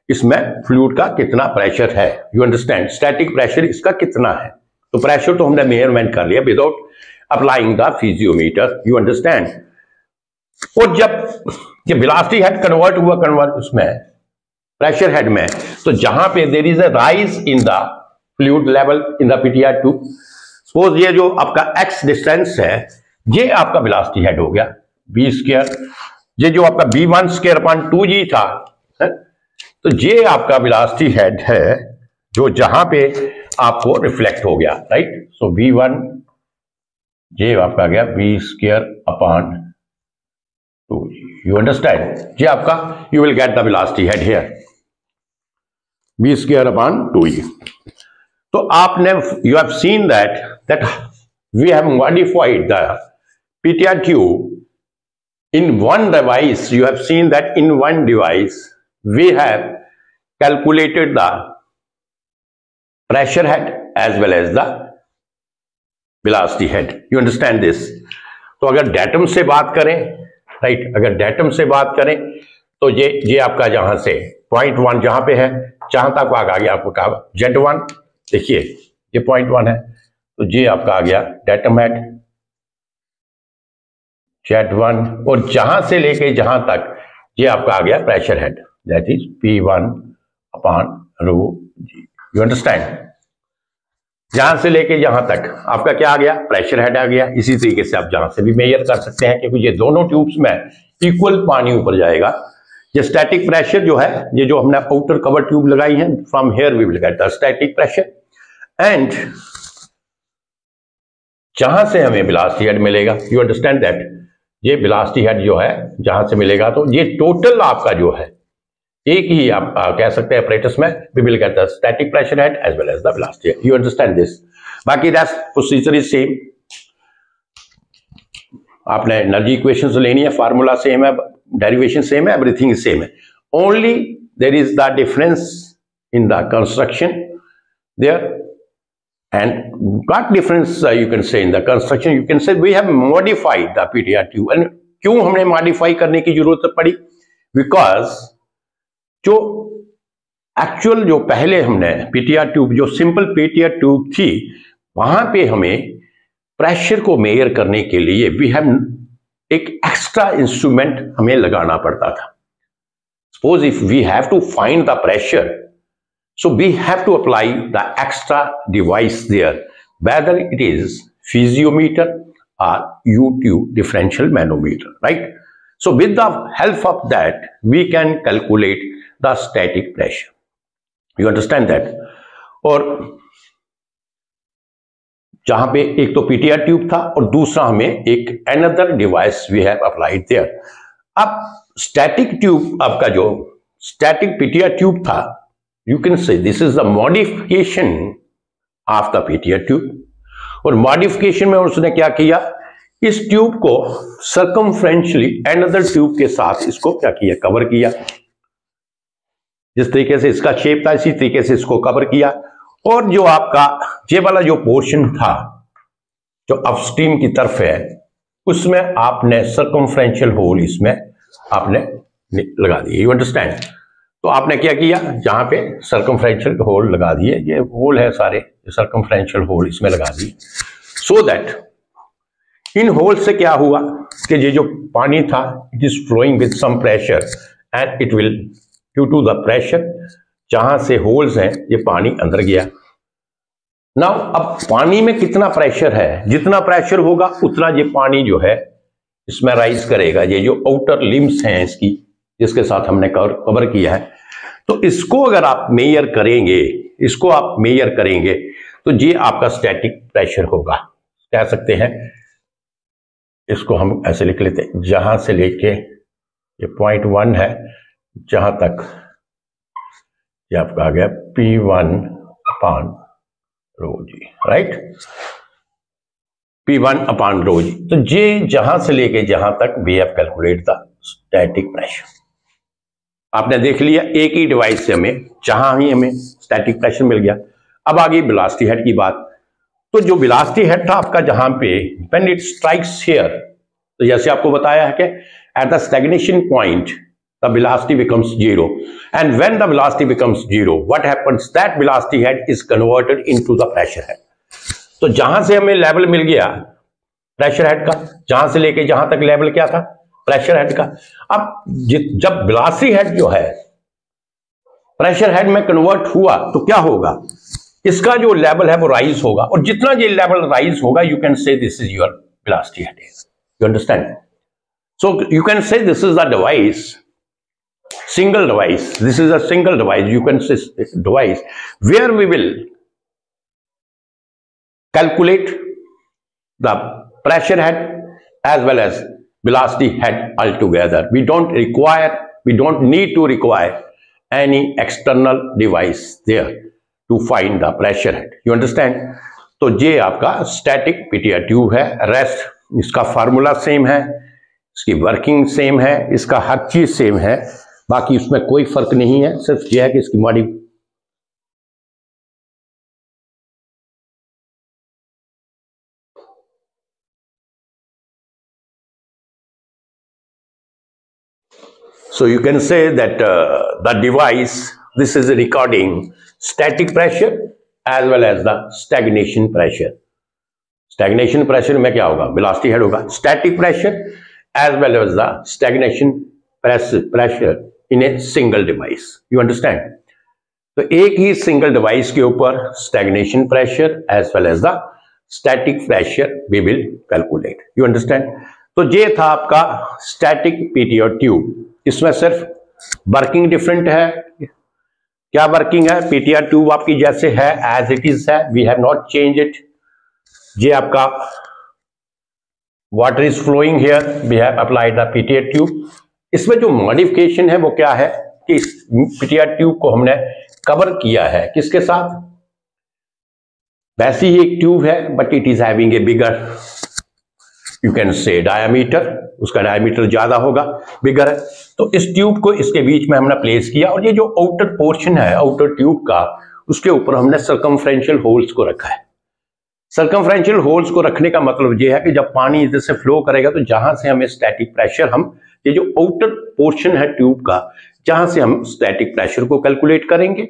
इसमें फ्लूइड का कितना प्रेशर है, यू अंडरस्टैंड, स्टैटिक प्रेशर इसका कितना है। तो प्रेशर तो हमने मेजरमेंट कर लिया without applying the piezometer, you understand. और जब वेलोसिटी हेड कन्वर्ट उसमें प्रेशर हेड में, तो जहां पे there is a rise in the fluid level in the pitot tube, suppose ये जो आपका x डिस्टेंस है ये आपका वेलोसिटी हेड हो गया v स्क्वायर, ये जो आपका v1 स्क्वायर अपॉन 2g था है? तो ये आपका वेलोसिटी हेड है जो जहां पे आपको रिफ्लेक्ट हो गया, राइट। सो v1 ये आपका गया v square upon 2g, you understand. ये आपका you will get the velocity head here v square upon 2g। तो आपने you have seen that we have modified the pitot tube in one device. You have seen that in one device we have calculated the pressure head as well as the velocity head. You understand this? तो अगर डेटम से बात करें, राइट, अगर डेटम से बात करें तो ये आपका जहां से पॉइंट 1 जहां पे है, जहां तक आ गया आपको कहा Z1, देखिए ये पॉइंट 1 है, तो ये आपका आ गया डेटम हेड Z1, और जहां से लेके जहां तक ये आपका आ गया pressure head, that is P1 upon rho G, you understand. जहां से लेके जहां तक आपका क्या आ गया, प्रेशर हेड आ गया। इसी तरीके से आप जहां से भी मेजर कर सकते हैं, क्योंकि ये दोनों ट्यूब्स में इक्वल पानी ऊपर जाएगा। ये स्टैटिक प्रेशर जो है, ये जो हमने आउटर कवर ट्यूब लगाई है, from here we will get the static pressure, and जहां से हमें वेलोसिटी हेड मिलेगा, यू अंडरस्टैंड दैट, ये वेलोसिटी हेड जो है जहां से मिलेगा, तो ये टोटल आपका जो है एक ही आप कह सकते हैं ऑपरेटर्स में, we will get the static pressure head as well as the velocity head, you understand this. बाकी दैट्स प्रोसीजर इज सेम, आपने एनर्जी इक्वेशंस लेनी है, फार्मूला सेम है, डेरिवेशन सेम है, एवरीथिंग इज सेम है, only there is the difference in the construction there, and what difference you can say in the construction, you can say we have modified the PTR tube। and क्यों हमने मॉडिफाई करने की जरूरत पड़ी, बिकॉज जो एक्चुअल जो पहले हमने पीटीआर ट्यूब, जो सिंपल पीटीआर ट्यूब थी, वहां पे हमें प्रेशर को मेजर करने के लिए वी हैव एक एक्स्ट्रा इंस्ट्रूमेंट हमें लगाना पड़ता था। Suppose if we have to find the pressure, so we have to apply the extra device there, whether it is piezometer or U-tube differential manometer, right? So with the help of that, we can calculate the static pressure. You understand that? और जहां पे एक तो पीटीआर ट्यूब था और दूसरा हमें एक another device we have applied there. अब स्टैटिक ट्यूब, आपका जो स्टैटिक पीटीआर ट्यूब था, you can say this is the modification of the PTR tube. और मॉडिफिकेशन में उसने क्या किया, इस ट्यूब को सर्कमफ्रेंशियली another ट्यूब के साथ इसको क्या किया, कवर किया। जिस तरीके से इसका शेप था इसी तरीके से इसको कवर किया। और जो आपका ये वाला जो पोर्शन था जो अपस्ट्रीम की तरफ है, उसमें आपने सर्कमफ्रेंशियल होल इसमें आपने लगा दिए। You understand? तो आपने क्या किया, जहां पे सर्कमफ्रेंशियल होल लगा दिए, ये होल है सारे सर्कमफ्रेंशियल होल इसमें लगा दिए, सो दैट इन होल से क्या हुआ कि ये जो पानी था it is flowing with some pressure and it will due to the pressure, जहां से होल्स हैं ये पानी अंदर गया। नाउ अब पानी में कितना प्रेशर है, जितना प्रेशर होगा उतना ये पानी जो है इसमें राइज करेगा। ये जो आउटर लिम्स हैं इसकी, जिसके साथ हमने कवर किया है, तो इसको अगर आप मेजर करेंगे, इसको आप मेजर करेंगे तो ये आपका स्टैटिक प्रेशर होगा। कह सकते हैं इसको हम ऐसे लिख लेते हैं, जहां से लेके ये 0.1 है जहां तक ये आपका आ गया P1 अपान रो जी, राइट, P1 अपान रो जी। तो ये जहां से लेके जहां तक we have calculate the static pressure. आपने देख लिया एक ही डिवाइस से हमें जहां ही हमें स्टैटिक प्रेशर मिल गया। अब आ गई वेलोसिटी हेड की बात। तो जो वेलोसिटी हेड था आपका, जहां पे व्हेन इट स्ट्राइक्स हियर, तो जैसे आपको बताया है कि at the stagnation point the velocity becomes 0 and when the velocity becomes 0 what happens, that velocity head is converted into the pressure head. तो जहां से हमें लेवल मिल गया प्रेशर हेड का, जहां से लेके जहां तक लेवल क्या था, प्रेशर हेड का। अब जब वेलोसिटी हेड जो है प्रेशर हेड में कन्वर्ट हुआ तो क्या होगा, इसका जो लेवल है वो राइज होगा, और जितना ये लेवल राइज होगा you can say this is your velocity head. You understand? So you can say this is the device, single device, this is a single device, you can say device where we will calculate the pressure head as well as velocity head altogether. We don't need to require any external device there to find the pressure head. You understand? तो ये आपका static पीटीआर ट्यूब है। रेस्ट इसका फार्मूला सेम है, इसकी वर्किंग सेम है, इसका हर चीज सेम है, बाकी उसमें कोई फर्क नहीं है। सिर्फ यह है कि इसकी body so you can say that the device, this is recording static pressure as well as the stagnation pressure. stagnation pressure में क्या होगा, velocity head होगा, static pressure as well as the stagnation pressure in a single device. You understand? तो एक ही सिंगल डिवाइस के ऊपर stagnation pressure as well as the static pressure we will calculate. You understand? तो ये था आपका स्टैटिक पीटीआर ट्यूब। इसमें सिर्फ वर्किंग डिफरेंट है। क्या वर्किंग है, पीटीआर ट्यूब आपकी जैसे है एज इट इज है, we have not change it. ये आपका water is flowing here, we have applied the pitot tube. इसमें जो मॉडिफिकेशन है वो क्या है कि इस पीटीआर ट्यूब को हमने कवर किया है किसके साथ, वैसी ही एक ट्यूब है but it is having A bigger, you can से डायामीटर, उसका डायामीटर ज्यादा होगा, बिगर है। तो इस ट्यूब को इसके बीच में हमने प्लेस किया, और ये जो आउटर पोर्शन है आउटर ट्यूब का, उसके ऊपर हमने सर्कमफ्रेंशियल होल्स को रखा है। सर्कमफ्रेंशियल होल्स को रखने का मतलब ये है कि जब पानी इधर से फ्लो करेगा तो जहां से हमें स्टैटिक प्रेशर, हम ये जो आउटर पोर्शन है ट्यूब का, जहां से हम स्टैटिक प्रेशर को कैलकुलेट करेंगे,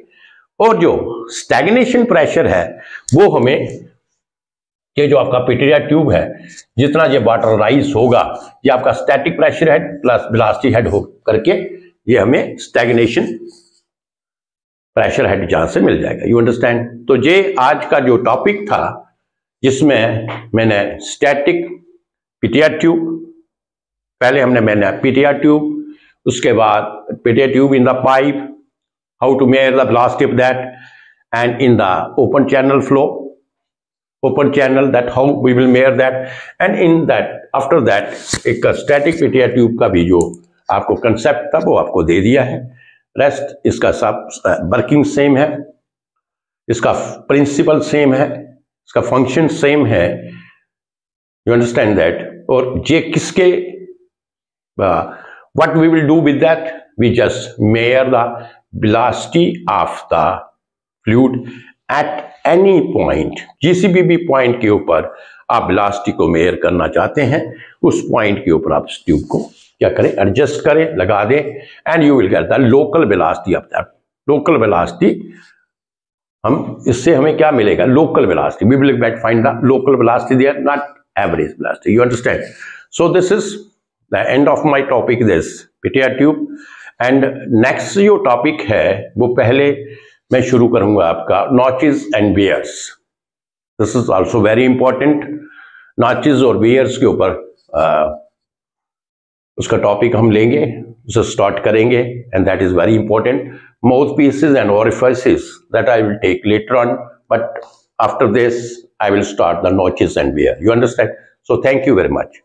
और जो स्टैग्नेशन प्रेशर है वो हमें ये जो आपका पिटेरिया ट्यूब है, जितना ये वाटर राइज होगा, ये आपका static pressure head plus velocity head हो करके ये हमें स्टैग्नेशन प्रेशर हेड जहां से मिल जाएगा। You understand? तो ये आज का जो टॉपिक था, जिसमें मैंने स्टैटिक पिटेरिया ट्यूब, पहले मैंने पिटेरिया ट्यूब, उसके बाद pitot tube in the pipe, how to measure the velocity of that, and in the open channel flow, open channel, that how we will measure that, and in that after that एक static पिटेरिया ट्यूब का भी जो आपको कंसेप्ट था वो आपको दे दिया है। रेस्ट इसका सब वर्किंग सेम है, इसका प्रिंसिपल सेम है, इसका फंक्शन सेम है। You understand that? और ये किसके what we will do with that, we just measure the velocity of the fluid at any point, किसी भी पॉइंट के ऊपर आप वेलोसिटी को मेजर करना चाहते हैं, उस पॉइंट के ऊपर आप इस ट्यूब को क्या करें, एडजस्ट करें, लगा दें, and you will get the local velocity of that. Local velocity, हम इससे हमें क्या मिलेगा? Local velocity. We will find the local velocity there, not average velocity. You understand? So this is the end of my topic, this pitot tube. And next जो टॉपिक है वो पहले मैं शुरू करूंगा आपका notches and weirs. This is also very important. Notches और वेयर्स के ऊपर उसका टॉपिक हम लेंगे, उसे स्टार्ट करेंगे, and that is very important. Mouth pieces and orifices that I will take later on, but after this I will start the notches and wear. You understand? So thank you very much.